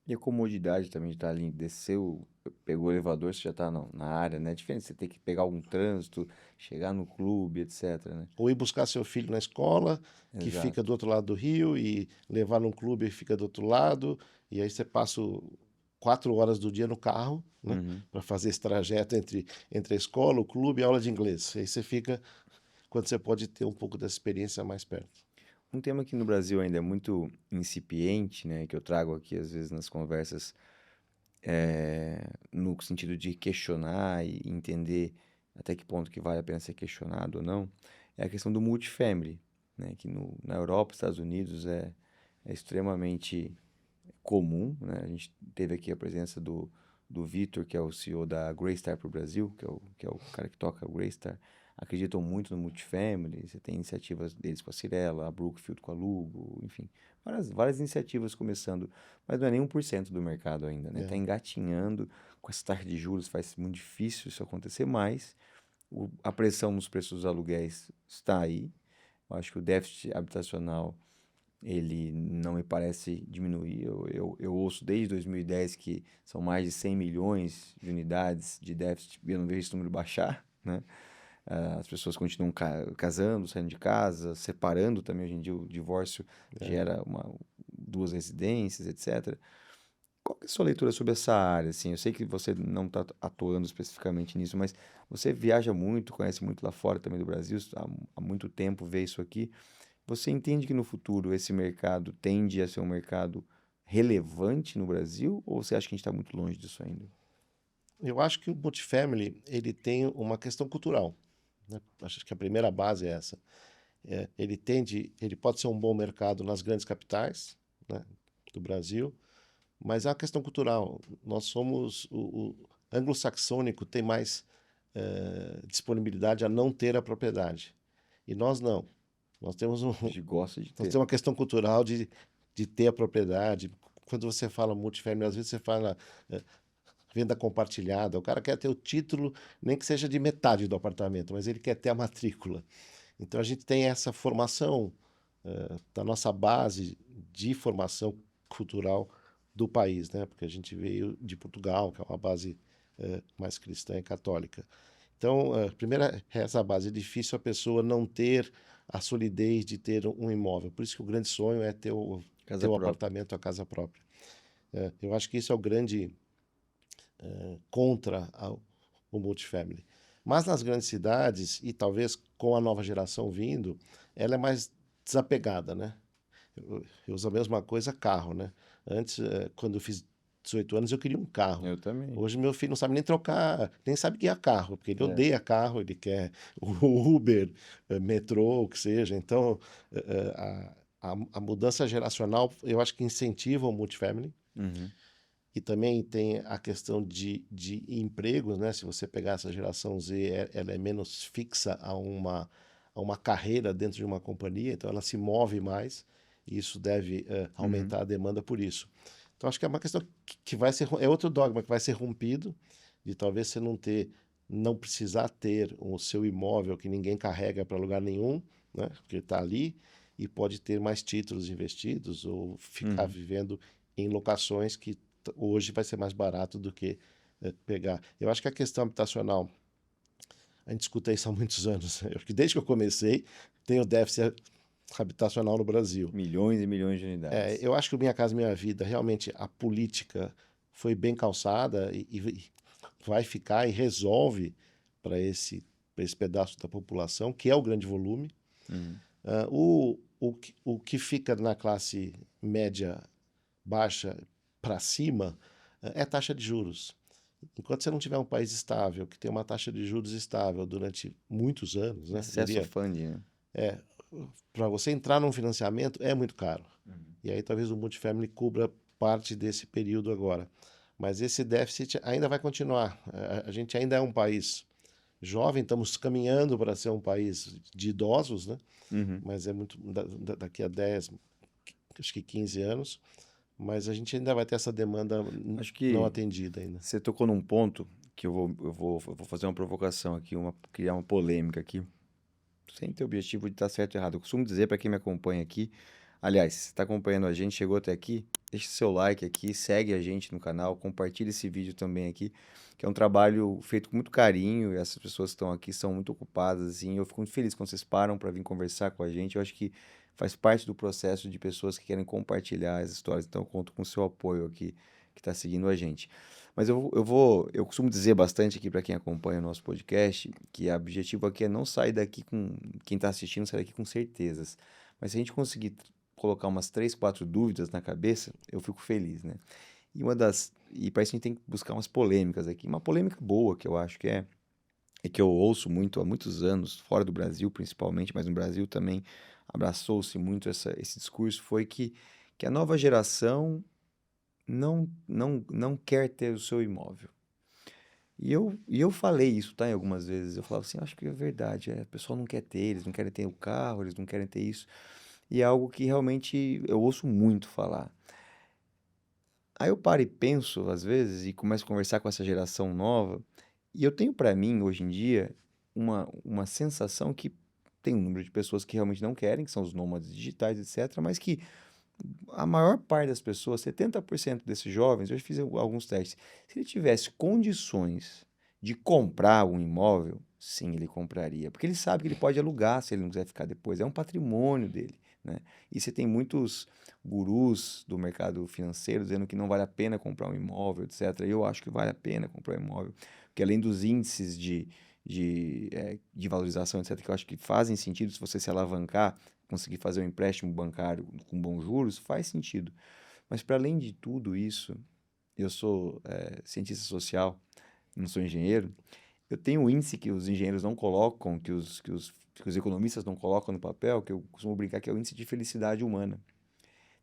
E a comodidade também de estar ali, desceu, pegou o elevador, você já está na área, né? É diferente você ter que pegar algum trânsito, chegar no clube, etc, né? Ou ir buscar seu filho na escola, que fica Exato. do outro lado do rio, e levar num clube que fica do outro lado, e aí você passa 4 horas do dia no carro, né, Uhum. para fazer esse trajeto entre a escola, o clube e a aula de inglês. Aí você fica, quando você pode ter um pouco dessa experiência mais perto. Um tema que no Brasil ainda é muito incipiente, né? Que eu trago aqui às vezes nas conversas, no sentido de questionar e entender até que ponto que vale a pena ser questionado ou não, é a questão do multifamily, né? Que na Europa, Estados Unidos é extremamente comum, né? A gente teve aqui a presença do Vitor, que é o CEO da Greystar para o Brasil, que é o cara que toca o Greystar. Acreditam muito no multifamily, você tem iniciativas deles com a Cirela, a Brookfield com a Lugo, enfim, várias iniciativas começando, mas não é nem 1% do mercado ainda, né? Está É. engatinhando, com essa taxa de juros faz muito difícil isso acontecer, mas a pressão nos preços dos aluguéis está aí. Eu acho que o déficit habitacional ele não me parece diminuir. Eu ouço desde 2010 que são mais de 100 milhões de unidades de déficit e eu não vejo esse número baixar, né? As pessoas continuam casando, saindo de casa, separando também. Hoje em dia o divórcio É. gera duas residências, etc. Qual que é a sua leitura sobre essa área, assim? Eu sei que você não está atuando especificamente nisso, mas você viaja muito, conhece muito lá fora também do Brasil, há muito tempo vê isso aqui. Você entende que no futuro esse mercado tende a ser um mercado relevante no Brasil, ou você acha que a gente está muito longe disso ainda? Eu acho que o multifamily ele tem uma questão cultural, né? Acho que a primeira base é essa. Ele pode ser um bom mercado nas grandes capitais, né, do Brasil, mas é uma questão cultural. Nós somos o anglo-saxônico tem mais disponibilidade a não ter a propriedade. E nós não. Nós temos A gente gosta de nós ter. temos uma questão cultural de ter a propriedade. Quando você fala multifamily, às vezes você fala venda compartilhada. O cara quer ter o título, nem que seja de metade do apartamento, mas ele quer ter a matrícula. Então a gente tem essa formação da nossa base de formação cultural do país, né? Porque a gente veio de Portugal, que é uma base mais cristã e católica. Então, primeiro, essa base é difícil a pessoa não ter a solidez de ter um imóvel. Por isso que o grande sonho é ter Casa o própria. apartamento, a casa própria. Eu acho que isso é o grande contra o multifamily. Mas nas grandes cidades, e talvez com a nova geração vindo, ela é mais desapegada, né? Eu uso a mesma coisa, carro, né? Antes, quando eu fiz 18 anos, eu queria um carro. Eu também. Hoje meu filho não sabe nem trocar, nem sabe guiar carro, porque ele É. odeia carro, ele quer o Uber, metrô, o que seja. Então, a mudança geracional, eu acho que incentiva o multifamily. Uhum. E também tem a questão de empregos, né? Se você pegar essa geração Z, ela é menos fixa a uma carreira dentro de uma companhia, então ela se move mais, e isso deve Uhum. aumentar a demanda por isso. Então acho que é uma questão que vai ser, é outro dogma que vai ser rompido, de talvez você não precisar ter o seu imóvel que ninguém carrega para lugar nenhum, né? Porque está ali e pode ter mais títulos investidos ou ficar Uhum. vivendo em locações que hoje vai ser mais barato do que pegar. Eu acho que a questão habitacional, a gente escuta isso há muitos anos. Eu acho que desde que eu comecei, tem o déficit habitacional no Brasil. Milhões e milhões de unidades. Eu acho que o Minha Casa Minha Vida, realmente, a política foi bem calçada e vai ficar e resolve para para esse pedaço da população, que é o grande volume. Uhum. O que fica na classe média baixa para cima é taxa de juros. Enquanto você não tiver um país estável, que tem uma taxa de juros estável durante muitos anos, né? Acesso ao Diria, funding, né? é, para você entrar num financiamento é muito caro. E aí talvez o multifamily cubra parte desse período agora. Mas esse déficit ainda vai continuar. A gente ainda é um país jovem, estamos caminhando para ser um país de idosos, né? Uhum. Mas é muito daqui a 10, acho que 15 anos, mas a gente ainda vai ter essa demanda Acho não que atendida ainda. você tocou num ponto que eu vou fazer uma provocação aqui, criar uma polêmica aqui, sem ter o objetivo de estar certo ou errado. Eu costumo dizer para quem me acompanha aqui, aliás, se você está acompanhando a gente, chegou até aqui, deixa seu like aqui, segue a gente no canal, compartilha esse vídeo também aqui, que é um trabalho feito com muito carinho, e essas pessoas que estão aqui são muito ocupadas, assim, eu fico muito feliz quando vocês param para vir conversar com a gente, eu acho que faz parte do processo de pessoas que querem compartilhar as histórias, então eu conto com o seu apoio aqui, que está seguindo a gente. Mas eu costumo dizer bastante aqui para quem acompanha o nosso podcast, que o objetivo aqui é não sair daqui com, quem está assistindo, sair daqui com certezas. Mas se a gente conseguir colocar umas 3, 4 dúvidas na cabeça, eu fico feliz, né? E para isso a gente tem que buscar umas polêmicas aqui. Uma polêmica boa que eu acho que é que eu ouço muito há muitos anos, fora do Brasil principalmente, mas no Brasil também abraçou-se muito esse discurso, foi que a nova geração não quer ter o seu imóvel. E eu falei isso, tá? Em algumas vezes. Eu falava assim, acho que é verdade. O pessoal não quer ter, eles não querem ter o carro, eles não querem ter isso. E é algo que realmente eu ouço muito falar. Aí eu paro e penso, às vezes, e começo a conversar com essa geração nova. E eu tenho pra mim, hoje em dia, uma sensação que tem um número de pessoas que realmente não querem, que são os nômades digitais, etc. Mas que a maior parte das pessoas, 70% desses jovens, eu já fiz alguns testes, se ele tivesse condições De comprar um imóvel, sim, ele compraria, porque ele sabe que ele pode alugar se ele não quiser ficar depois, é um patrimônio dele, né? E você tem muitos gurus do mercado financeiro dizendo que não vale a pena comprar um imóvel, etc. Eu acho que vale a pena comprar um imóvel, porque além dos índices de valorização, etc., que eu acho que fazem sentido se você se alavancar, conseguir fazer um empréstimo bancário com bons juros, faz sentido. Mas para além de tudo isso, eu sou cientista social, não sou engenheiro, eu tenho um índice que os engenheiros não colocam, que os economistas não colocam no papel, que eu costumo brincar que é o índice de felicidade humana.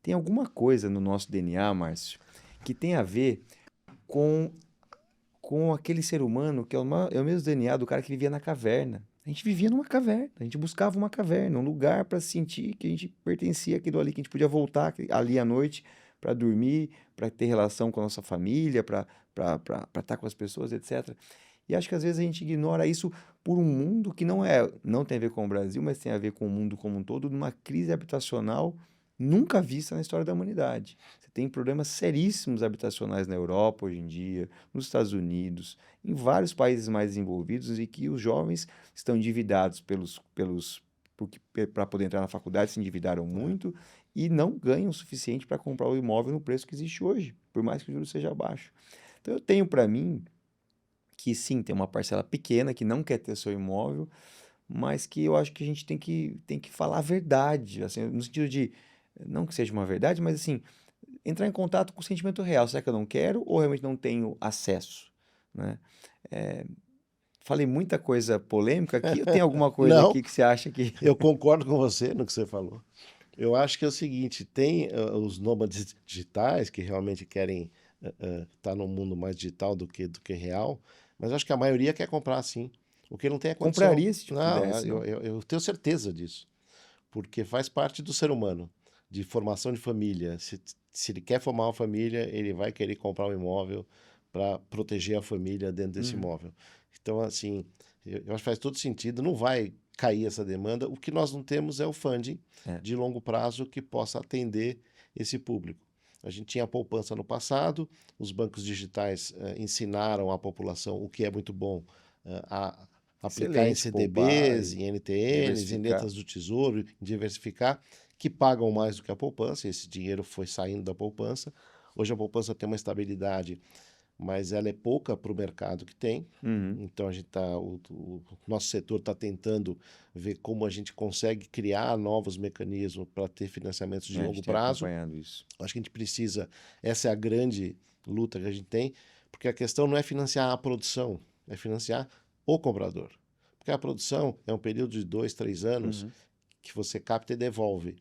Tem alguma coisa no nosso DNA, Márcio, que tem a ver com, com aquele ser humano que é o mesmo DNA do cara que vivia na caverna. A gente vivia numa caverna, a gente buscava uma caverna, um lugar para sentir que a gente pertencia àquilo ali, que a gente podia voltar ali à noite para dormir, para ter relação com a nossa família, para estar com as pessoas, etc. E acho que às vezes a gente ignora isso por um mundo que não tem a ver com o Brasil, mas tem a ver com o mundo como um todo, numa crise habitacional nunca vista na história da humanidade. Você tem problemas seríssimos habitacionais na Europa hoje em dia, nos Estados Unidos, em vários países mais desenvolvidos e que os jovens estão endividados para poder entrar na faculdade, se endividaram muito e não ganham o suficiente para comprar o imóvel no preço que existe hoje, por mais que o juros seja baixo. Então eu tenho para mim que sim, tem uma parcela pequena que não quer ter seu imóvel, mas que eu acho que a gente tem que falar a verdade, assim, no sentido de, não que seja uma verdade, mas assim, entrar em contato com o sentimento real. Será que eu não quero ou realmente não tenho acesso, né? É, falei muita coisa polêmica aqui, ou tem alguma coisa Não, aqui que você acha que... eu concordo com você no que você falou. Eu acho que é o seguinte, tem os nômades digitais que realmente querem estar num mundo mais digital do que real, mas acho que a maioria quer comprar sim. O que não tem é condição. Compraria se tipo, Não, pudesse, não? eu tenho certeza disso, porque faz parte do ser humano, de formação de família. Se ele quer formar uma família, ele vai querer comprar um imóvel para proteger a família dentro desse Uhum. imóvel. Então, assim, eu acho que faz todo sentido, não vai cair essa demanda. O que nós não temos é o funding É, de longo prazo que possa atender esse público. A gente tinha poupança no passado, os bancos digitais ensinaram à população o que é muito bom, a aplicar em excelente, poupar CDBs, e em NTNs, em diversificar. letras do tesouro, em diversificar, que pagam mais do que a poupança. Esse dinheiro foi saindo da poupança. Hoje a poupança tem uma estabilidade, mas ela é pouca para o mercado que tem. Uhum. Então a gente o nosso setor está tentando ver como a gente consegue criar novos mecanismos para ter financiamentos de É, a longo gente tem prazo. acompanhado isso. Acho que a gente precisa, essa é a grande luta que a gente tem, porque a questão não é financiar a produção, é financiar o comprador. Porque a produção é um período de 2, 3 anos Uhum. que você capta e devolve.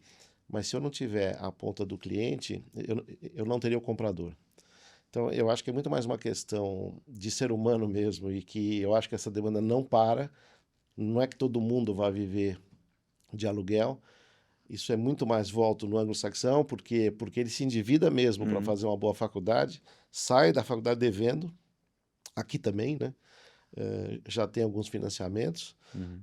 Mas se eu não tiver a ponta do cliente, eu não teria o comprador. Então, eu acho que é muito mais uma questão de ser humano mesmo e que eu acho que essa demanda não para. Não é que todo mundo vai viver de aluguel. Isso é muito mais volto no anglo-saxão, porque ele se endivida mesmo para Uhum. fazer uma boa faculdade, sai da faculdade devendo, aqui também, né? Já tem alguns financiamentos. Uhum.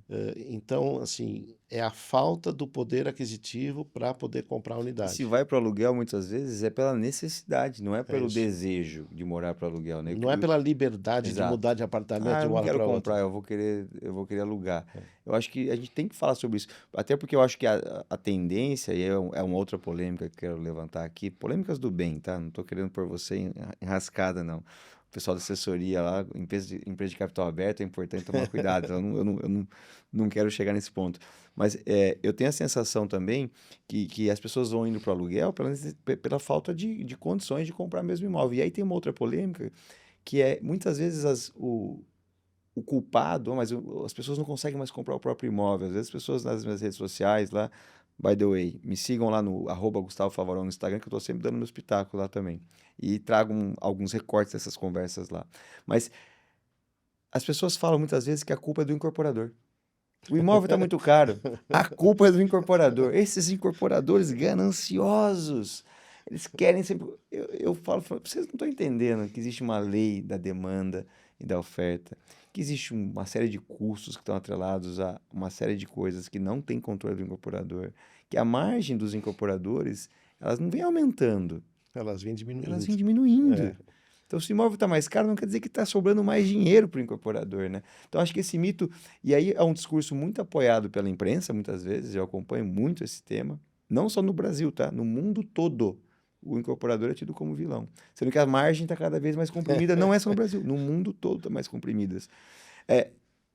Então, assim, é a falta do poder aquisitivo para poder comprar a E se unidade. vai para o aluguel, muitas vezes, é pela necessidade, não é É pelo isso. desejo de morar para aluguel, né? Não é pela liberdade de mudar Exato. de apartamento Ah, de eu uma não hora quero para outra. comprar, eu vou querer alugar. Eu acho que a gente tem que falar sobre isso. Até porque eu acho que a tendência, e é uma outra polêmica que eu quero levantar aqui, polêmicas do bem, tá? Não estou querendo pôr você enrascada, não. O pessoal da assessoria lá, empresa de capital aberto, é importante tomar cuidado. Eu não quero chegar nesse ponto. Mas eu tenho a sensação também que as pessoas vão indo para o aluguel pela falta de condições de comprar mesmo imóvel. E aí tem uma outra polêmica que é muitas vezes o culpado, mas as pessoas não conseguem mais comprar o próprio imóvel. Às vezes as pessoas nas minhas redes sociais lá, by the way, me sigam lá no @Gustavo Favorão no Instagram, que eu estou sempre dando meu espetáculo lá também. E trago alguns recortes dessas conversas lá. Mas as pessoas falam muitas vezes que a culpa é do incorporador. O imóvel está muito caro. A culpa é do incorporador. Esses incorporadores gananciosos, eles querem sempre. Eu falo, vocês não estão entendendo que existe uma lei da demanda e da oferta, que existe uma série de custos que estão atrelados a uma série de coisas que não tem controle do incorporador, que a margem dos incorporadores, elas não vem aumentando, Elas vêm elas diminuindo. vêm É. diminuindo. Então, se o imóvel está mais caro, não quer dizer que está sobrando mais dinheiro para o incorporador, né? Então, acho que esse mito... E aí é um discurso muito apoiado pela imprensa, muitas vezes, eu acompanho muito esse tema, não só no Brasil, tá? No mundo todo, o incorporador é tido como vilão. Sendo que a margem está cada vez mais comprimida, não é só no Brasil, no mundo todo está mais comprimidas. É,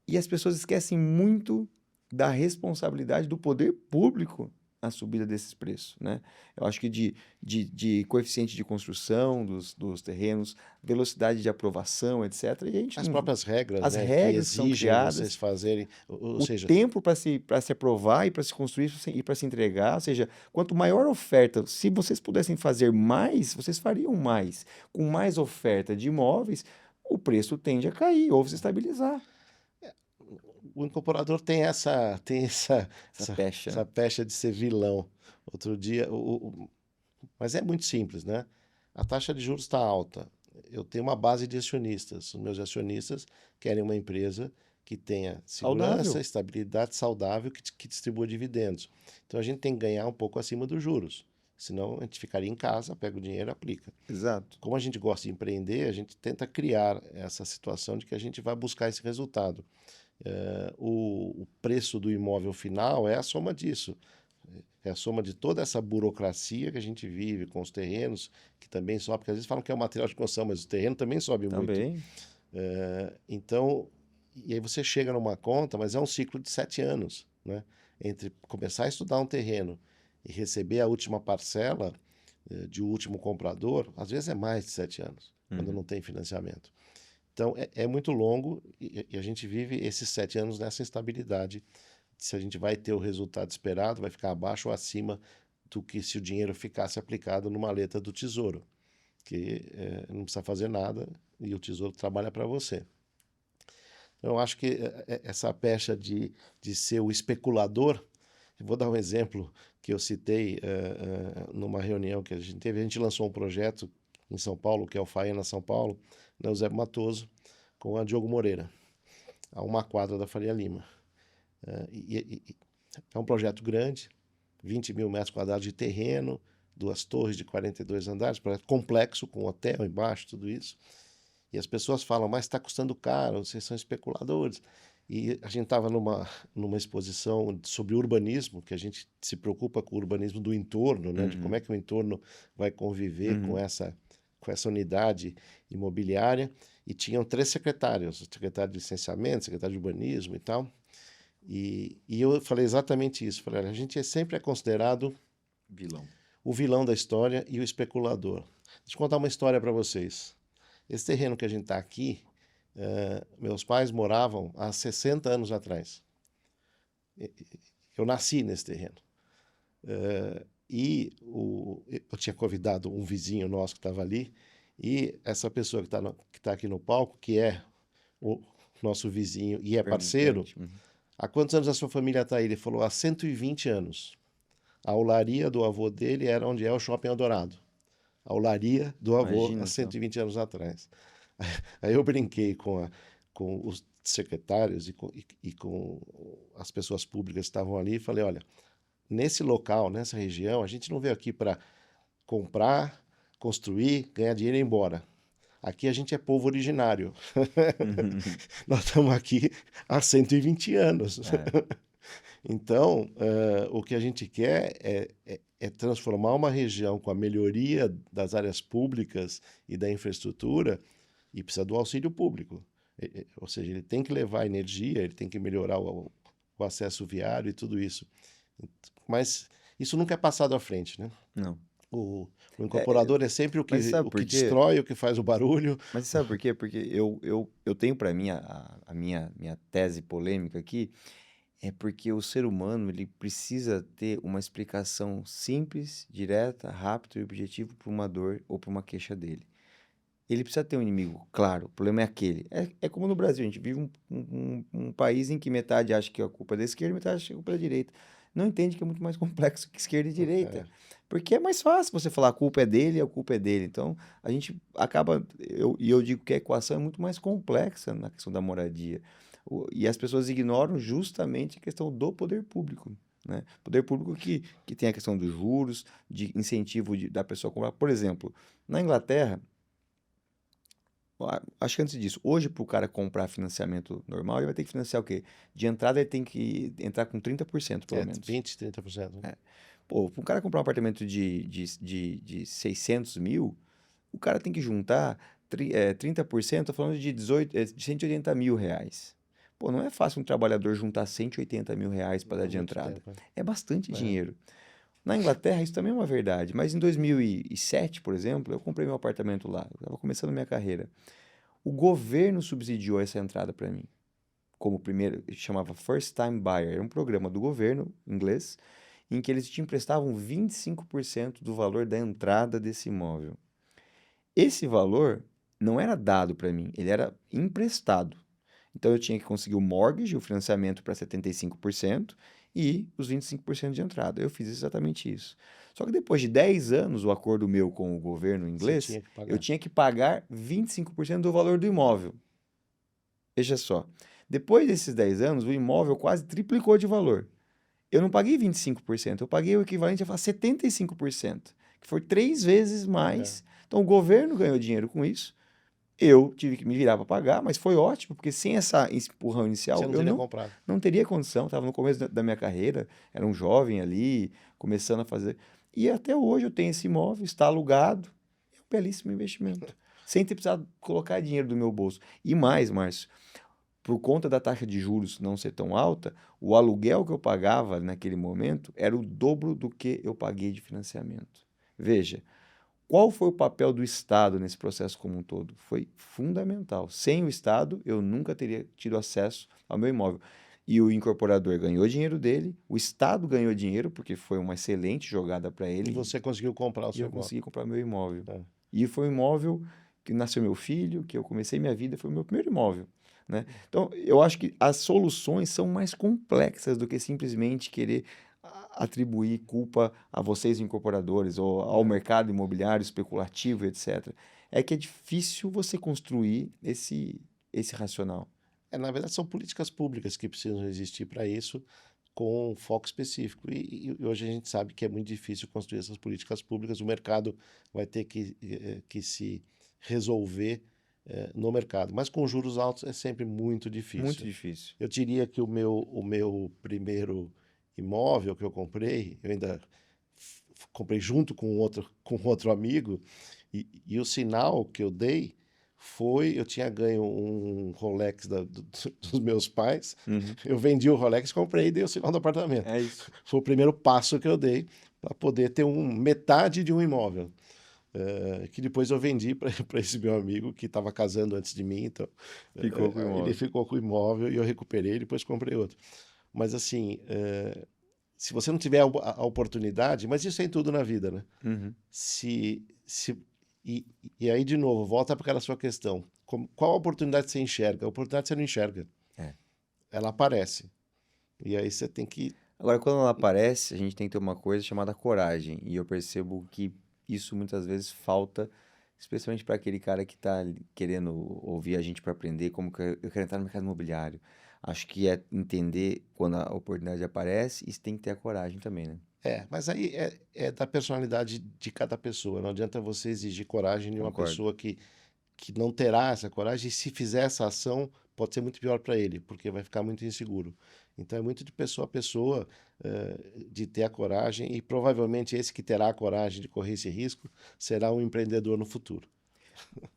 e as pessoas esquecem muito da responsabilidade do poder público na subida desses preços, né? Eu acho que de coeficiente de construção dos terrenos, velocidade de aprovação, etc. E a gente As não... próprias regras, As né, que regras que são exigem vocês criadas, fazerem, ou o seja, tempo para se aprovar e para se construir e para se entregar, ou seja, quanto maior a oferta, se vocês pudessem fazer mais, vocês fariam mais. Com mais oferta de imóveis, o preço tende a cair ou se estabilizar. o incorporador tem essa, Essa essa, pecha, essa né? pecha de ser vilão. Outro dia, mas é muito simples, né? A taxa de juros está alta. Eu tenho uma base de acionistas. Os meus acionistas querem uma empresa que tenha segurança, Saudável. estabilidade, saudável, que distribua dividendos. Então a gente tem que ganhar um pouco acima dos juros. Senão a gente ficaria em casa, pega o dinheiro e aplica. Exato. Como a gente gosta de empreender, a gente tenta criar essa situação de que a gente vai buscar esse resultado. O preço do imóvel final é a soma disso. É a soma de toda essa burocracia que a gente vive com os terrenos, que também sobe, porque às vezes falam que é o material de construção, mas o terreno também sobe muito. Também. Então, e aí você chega numa conta, mas é um ciclo de 7 anos, né? Entre começar a estudar um terreno e receber a última parcela de último comprador, às vezes é mais de 7 anos, quando Uhum. não tem financiamento. Então, é muito longo e a gente vive esses 7 anos nessa instabilidade. Se a gente vai ter o resultado esperado, vai ficar abaixo ou acima do que se o dinheiro ficasse aplicado numa letra do Tesouro, que não precisa fazer nada e o Tesouro trabalha para você. Então, eu acho que essa pecha de ser o especulador, eu vou dar um exemplo que eu citei numa reunião que a gente teve. A gente lançou um projeto em São Paulo, que é o Faena São Paulo, na Eusébio Matoso, com a Diogo Moreira, a uma quadra da Faria Lima. É um projeto grande, 20 mil metros quadrados de terreno, 2 torres de 42 andares, projeto complexo, com hotel embaixo, tudo isso. E as pessoas falam, mas está custando caro, vocês são especuladores. E a gente estava numa exposição sobre urbanismo, que a gente se preocupa com o urbanismo do entorno, né? De como Uhum. é que o entorno vai conviver Uhum. com essa unidade imobiliária. E tinham 3 secretários, secretário de licenciamento, secretário de urbanismo e tal. E eu falei exatamente isso. Falei, a gente sempre é considerado Vilão. o vilão da história e o especulador. Deixa eu contar uma história para vocês. Esse terreno que a gente está aqui, meus pais moravam há 60 anos atrás. Eu nasci nesse terreno. Eu tinha convidado um vizinho nosso que estava ali, e essa pessoa que tá aqui no palco, que é o nosso vizinho e é parceiro, Perguntante. Uhum. há quantos anos a sua família está aí? Ele falou, há 120 anos. A olaria do avô dele era onde é o Shopping Eldorado. A olaria do avô há Imagina só. 120 anos atrás. Aí eu brinquei com os secretários e com as pessoas públicas que estavam ali e falei, olha, nesse local, nessa região, a gente não veio aqui para comprar, construir, ganhar dinheiro e ir embora. Aqui a gente é povo originário. Uhum. Nós estamos aqui há 120 anos. É. Então, o que a gente quer é transformar uma região com a melhoria das áreas públicas e da infraestrutura e precisa do auxílio público. Ou seja, ele tem que levar energia, ele tem que melhorar o acesso viário e tudo isso. Mas isso nunca é passado à frente, né? Não. O É, incorporador é sempre o mas que, sabe o por que quê? destrói, o que faz o barulho. Mas sabe por quê? Porque eu tenho para mim a minha tese polêmica aqui é porque o ser humano ele precisa ter uma explicação simples, direta, rápida e objetiva para uma dor ou para uma queixa dele. Ele precisa ter um inimigo, claro, o problema é aquele. É como no Brasil, a gente vive um país em que metade acha que a culpa é da esquerda e metade acha que a culpa é da direita. Não entende que é muito mais complexo que esquerda e direita. É, Porque é mais fácil você falar a culpa é dele, a culpa é dele. Então, a gente acaba. Eu digo que a equação é muito mais complexa na questão da moradia. E as pessoas ignoram justamente a questão do poder público. Né? Poder público que tem a questão dos juros, de incentivo da pessoa a comprar. Por exemplo, na Inglaterra. Acho que antes disso, hoje para o cara comprar financiamento normal, ele vai ter que financiar o quê? De entrada ele tem que entrar com 30% pelo É, menos. 20, 30%. Né? É. Pô, para um cara comprar um apartamento de 600 mil, o cara tem que juntar 30%, tô falando de 180 mil reais. Pô, não é fácil um trabalhador juntar 180 mil reais para dar Por de muito entrada. tempo. É bastante É. dinheiro. Na Inglaterra, isso também é uma verdade, mas em 2007, por exemplo, eu comprei meu apartamento lá, eu estava começando minha carreira. O governo subsidiou essa entrada para mim, como primeiro, chamava First Time Buyer, era um programa do governo inglês, em que eles te emprestavam 25% do valor da entrada desse imóvel. Esse valor não era dado para mim, ele era emprestado. Então eu tinha que conseguir o mortgage, o financiamento para 75% e os 25% de entrada. Eu fiz exatamente isso. Só que depois de 10 anos, o acordo meu com o governo Você inglês, tinha que eu pagar. tinha que pagar 25% do valor do imóvel. Veja só. Depois desses 10 anos, o imóvel quase triplicou de valor. Eu não paguei 25%, eu paguei o equivalente a 75%, que foi 3 vezes É. mais. Então o governo ganhou dinheiro com isso. Eu tive que me virar para pagar, mas foi ótimo, porque sem essa empurrão Você inicial, não eu teria não, comprado. não teria condição. Estava no começo da minha carreira, era um jovem ali, começando a fazer. E até hoje eu tenho esse imóvel, está alugado, é um belíssimo investimento, sem ter precisado colocar dinheiro do meu bolso. E mais, Márcio, por conta da taxa de juros não ser tão alta, o aluguel que eu pagava naquele momento era o dobro do que eu paguei de financiamento. Veja, qual foi o papel do Estado nesse processo como um todo? Foi fundamental. Sem o Estado, eu nunca teria tido acesso ao meu imóvel. E o incorporador ganhou dinheiro dele, o Estado ganhou dinheiro, porque foi uma excelente jogada para E ele, você conseguiu comprar o e seu eu imóvel. consegui comprar meu imóvel. É. E foi um imóvel que nasceu meu filho, que eu comecei minha vida, foi o meu primeiro imóvel, né? Então, eu acho que as soluções são mais complexas do que simplesmente querer atribuir culpa a vocês incorporadores ou ao É. mercado imobiliário especulativo, etc. É que é difícil você construir esse racional. Na verdade, são políticas públicas que precisam existir para isso, com um foco específico. E hoje a gente sabe que é muito difícil construir essas políticas públicas. O mercado vai ter que se resolver no mercado. Mas com juros altos é sempre muito Muito difícil. difícil. Eu diria que o meu primeiro imóvel que eu comprei, eu ainda comprei junto com outro amigo, e o sinal que eu dei foi, eu tinha ganho um Rolex dos meus pais, Uhum. eu vendi o Rolex, comprei e dei o sinal do apartamento. É isso. Foi o primeiro passo que eu dei para poder ter metade de um imóvel. Que depois eu vendi para esse meu amigo que estava casando antes de mim, então Ficou com o ele imóvel. ficou com o imóvel e eu recuperei e depois comprei outro. Mas assim, se você não tiver a oportunidade, mas isso é em tudo na vida, né? Uhum. Se, se, e, e aí, de novo, volta para aquela sua questão. Qual oportunidade você enxerga? A oportunidade você não enxerga. É. Ela aparece. E aí você tem que. Agora, quando ela aparece, a gente tem que ter uma coisa chamada coragem. E eu percebo que isso muitas vezes falta, especialmente para aquele cara que está querendo ouvir a gente para aprender como que eu quero entrar no mercado imobiliário. Acho que é entender quando a oportunidade aparece e você tem que ter a coragem também, né? Mas aí é da personalidade de cada pessoa. Não adianta você exigir coragem de uma Concordo. pessoa que não terá essa coragem, e se fizer essa ação, pode ser muito pior para ele, porque vai ficar muito inseguro. Então é muito de pessoa a pessoa de ter a coragem, e provavelmente esse que terá a coragem de correr esse risco será um empreendedor no futuro.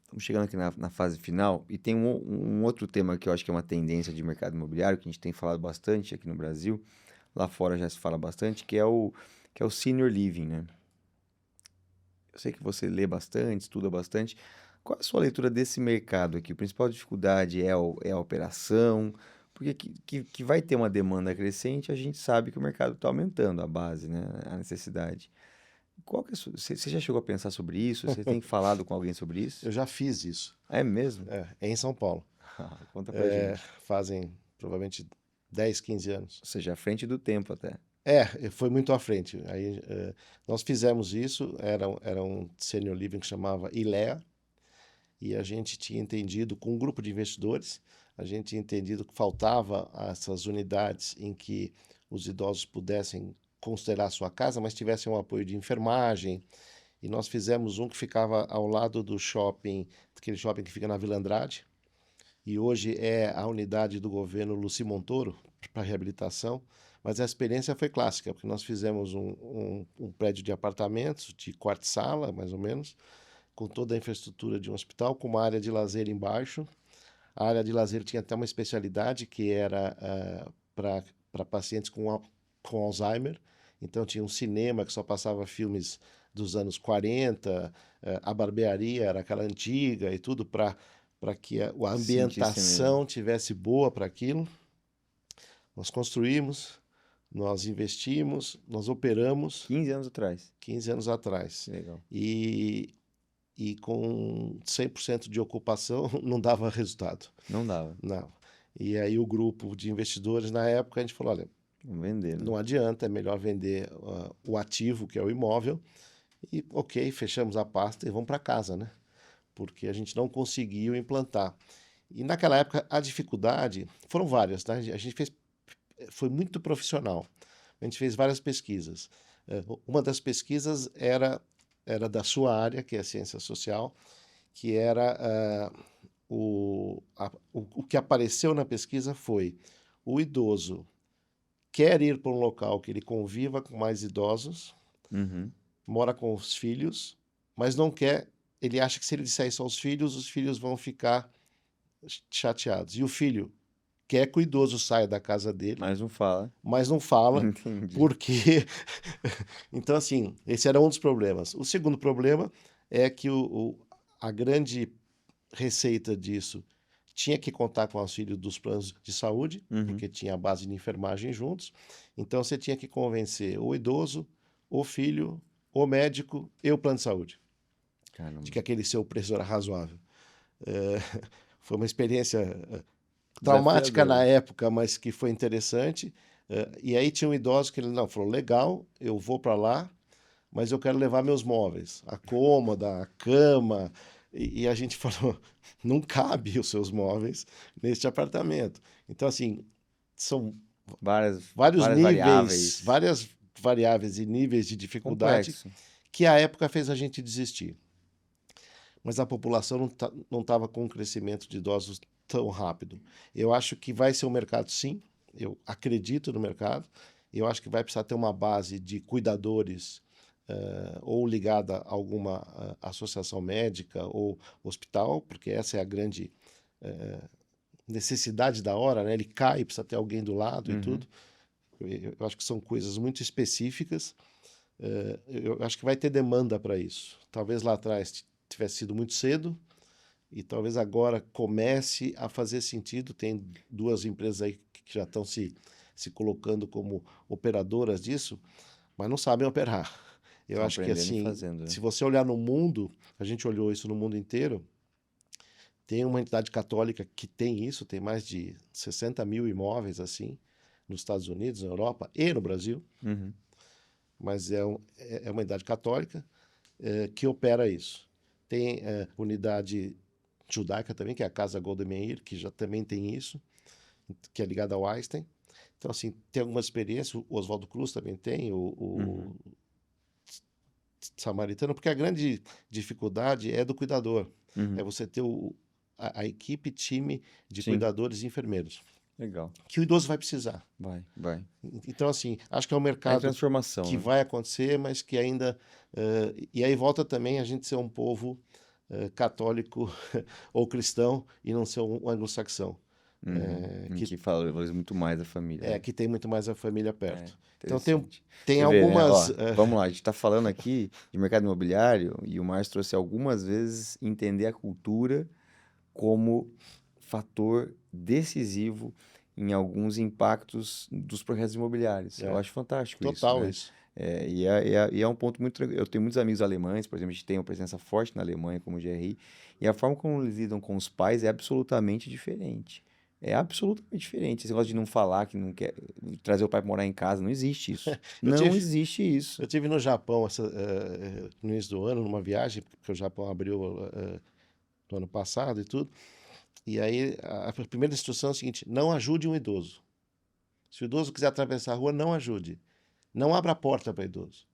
Estamos chegando aqui na fase final e tem um outro tema que eu acho que é uma tendência de mercado imobiliário, que a gente tem falado bastante aqui no Brasil, lá fora já se fala bastante, que é o senior living, né? Eu sei que você lê bastante, estuda bastante. Qual é a sua leitura desse mercado aqui? A principal dificuldade é a operação, porque que vai ter uma demanda crescente, a gente sabe que o mercado está aumentando a base, né? A necessidade. Qual que é você já chegou a pensar sobre isso? Você tem falado com alguém sobre isso? Eu já fiz isso. É mesmo? É em São Paulo. Conta pra gente. Fazem provavelmente 10, 15 anos. Ou seja, à frente do tempo até. Foi muito à frente. Aí, nós fizemos isso, era um senior living que chamava ILEA, e a gente tinha entendido, com um grupo de investidores, a gente tinha entendido que faltava essas unidades em que os idosos pudessem considerar a sua casa, mas tivessem um apoio de enfermagem e nós fizemos um que ficava ao lado do shopping, aquele shopping que fica na Vila Andrade, e hoje é a unidade do governo Luci Montoro para reabilitação, mas a experiência foi clássica, porque nós fizemos um prédio de apartamentos, de quarto-sala, mais ou menos, com toda a infraestrutura de um hospital, com uma área de lazer embaixo. A área de lazer tinha até uma especialidade que era para pacientes com Alzheimer. Então tinha um cinema que só passava filmes dos anos 40, a barbearia era aquela antiga e tudo para que a Sentisse mesmo. ambientação tivesse boa para aquilo. Nós construímos, nós investimos, nós operamos 15 anos atrás. 15 anos atrás. Que legal. E com 100% de ocupação não dava resultado. Não dava. Não. E aí o grupo de investidores, na época, a gente falou, olha, Vamos vender, né? não adianta, é melhor vender o ativo, que é o imóvel, e ok, fechamos a pasta e vamos para casa, né? Porque a gente não conseguiu implantar. E naquela época a dificuldade, foram várias, tá? A gente fez, foi muito profissional. A gente fez várias pesquisas. Uma das pesquisas era da sua área, que é a ciência social, que era o que apareceu na pesquisa foi o idoso quer ir para um local que ele conviva com mais idosos, Uhum. mora com os filhos, mas não quer. Ele acha que se ele disser isso aos filhos, os filhos vão ficar chateados. E o filho quer que o idoso saia da casa dele, Mas não fala. mas não fala, Entendi. porque. Então, assim, esse era um dos problemas. O segundo problema é que a grande receita disso tinha que contar com o auxílio dos planos de saúde, Uhum. porque tinha a base de enfermagem juntos. Então, você tinha que convencer o idoso, o filho, o médico e o plano de saúde Caramba. de que aquele seu preço era razoável. Foi uma experiência traumática na Desafiador. época, mas que foi interessante. E aí tinha um idoso que ele não falou: legal, eu vou para lá, mas eu quero levar meus móveis, a cômoda, a cama. E a gente falou: não cabe os seus móveis neste apartamento. Então, assim, são Várias vários níveis, variáveis. várias variáveis e níveis de dificuldade Complexo. que a época fez a gente desistir. Mas a população não estava com um crescimento de idosos tão rápido. Eu acho que vai ser um mercado, sim. Eu acredito no mercado. Eu acho que vai precisar ter uma base de cuidadores ou ligada a alguma associação médica ou hospital, porque essa é a grande necessidade da hora, né? Ele cai, precisa ter alguém do lado e Uhum. tudo. Eu acho que são coisas muito específicas. Eu acho que vai ter demanda para isso. Talvez lá atrás tivesse sido muito cedo e talvez agora comece a fazer sentido. Tem duas empresas aí que já estão se colocando como operadoras disso, mas não sabem operar. Eu Estão acho que aprendendo e assim, fazendo, né? se você olhar no mundo, a gente olhou isso no mundo inteiro, tem uma entidade católica que tem isso, tem mais de 60 mil imóveis assim, nos Estados Unidos, na Europa e no Brasil, Uhum. mas é uma entidade católica que opera isso. Tem unidade judaica também, que é a Casa Golda Meir, que já também tem isso, que é ligada ao Einstein. Então, assim, tem alguma experiência, o Oswaldo Cruz também tem, Uhum. o Samaritano, porque a grande dificuldade é do cuidador. É Uhum. você ter a equipe, time de Sim. cuidadores e enfermeiros, Legal. que o idoso vai precisar. Vai. Então, assim, acho que é um Tá em mercado transformação, que né? vai acontecer, mas que ainda. E aí volta também a gente ser um povo católico ou cristão e não ser um anglo-saxão, Uhum. que, Que valoriza muito mais a família, né? que tem muito mais a família É, perto. Então, interessante. tem Você vê, né? algumas. Ó, vamos lá, a gente está falando aqui de mercado imobiliário e o Márcio trouxe algumas vezes entender a cultura como fator decisivo em alguns impactos dos projetos imobiliários. Eu acho fantástico isso, Total né? isso. E é um ponto muito tranquilo. Eu tenho muitos amigos alemães, por exemplo, a gente tem uma presença forte na Alemanha, como o GRI, e a forma como eles lidam com os pais é absolutamente diferente. É absolutamente diferente. Esse negócio de não falar, que não quer trazer o pai para morar em casa, não existe isso. Eu Não tive, existe isso. eu tive no Japão no início do ano, numa viagem, porque o Japão abriu no ano passado e tudo. E aí a primeira instrução é a seguinte: não ajude um idoso. Se o idoso quiser atravessar a rua, não ajude. Não abra a porta para idoso.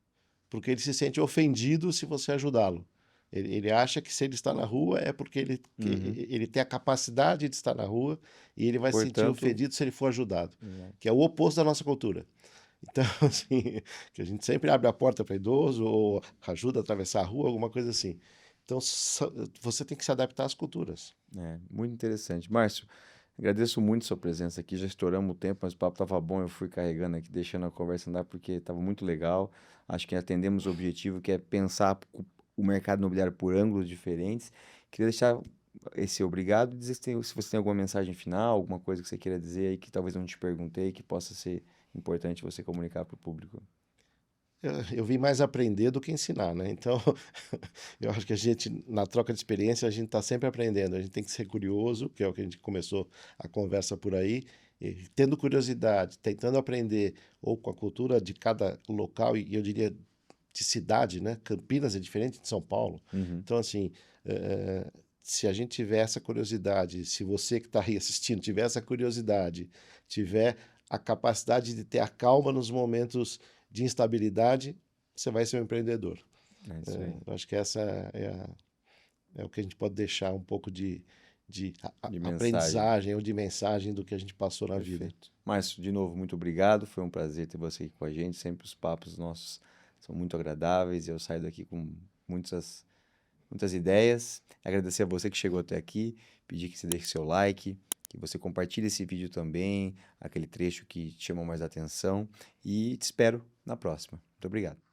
porque ele se sente ofendido se você ajudá-lo. Ele acha que se ele está na rua é porque Uhum. ele tem a capacidade de estar na rua e ele vai se sentir Portanto, ofendido se ele for ajudado, exato. que é o oposto da nossa cultura. Então, assim, que a gente sempre abre a porta para idoso ou ajuda a atravessar a rua, alguma coisa assim. Então, você tem que se adaptar às culturas. É, muito interessante. Márcio, agradeço muito sua presença aqui. Já estouramos o tempo, mas o papo estava bom. Eu fui carregando aqui, deixando a conversa andar porque estava muito legal. Acho que atendemos o objetivo, que é pensar o mercado imobiliário por ângulos diferentes. Queria deixar esse obrigado e dizer se você tem alguma mensagem final, alguma coisa que você queira dizer aí que talvez eu não te perguntei, que possa ser importante você comunicar para o público. Eu vim mais aprender do que ensinar, né? Então, eu acho que a gente, na troca de experiência, a gente está sempre aprendendo. A gente tem que ser curioso, que é o que a gente começou a conversa por aí, e tendo curiosidade, tentando aprender ou com a cultura de cada local, e eu diria de cidade, né? Campinas é diferente de São Paulo. Uhum. Então, assim, se a gente tiver essa curiosidade, se você que está aí assistindo tiver essa curiosidade, tiver a capacidade de ter a calma nos momentos de instabilidade, você vai ser um empreendedor. É isso aí. Eu acho que essa é o que a gente pode deixar um pouco de De mensagem. aprendizagem ou de mensagem do que a gente passou na vida. Perfeito. Márcio, de novo, muito obrigado. Foi um prazer ter você aqui com a gente. Sempre os papos nossos são muito agradáveis e eu saio daqui com muitas ideias. Agradecer a você que chegou até aqui, pedir que você deixe seu like, que você compartilhe esse vídeo também, aquele trecho que te chamou mais atenção e te espero na próxima. Muito obrigado.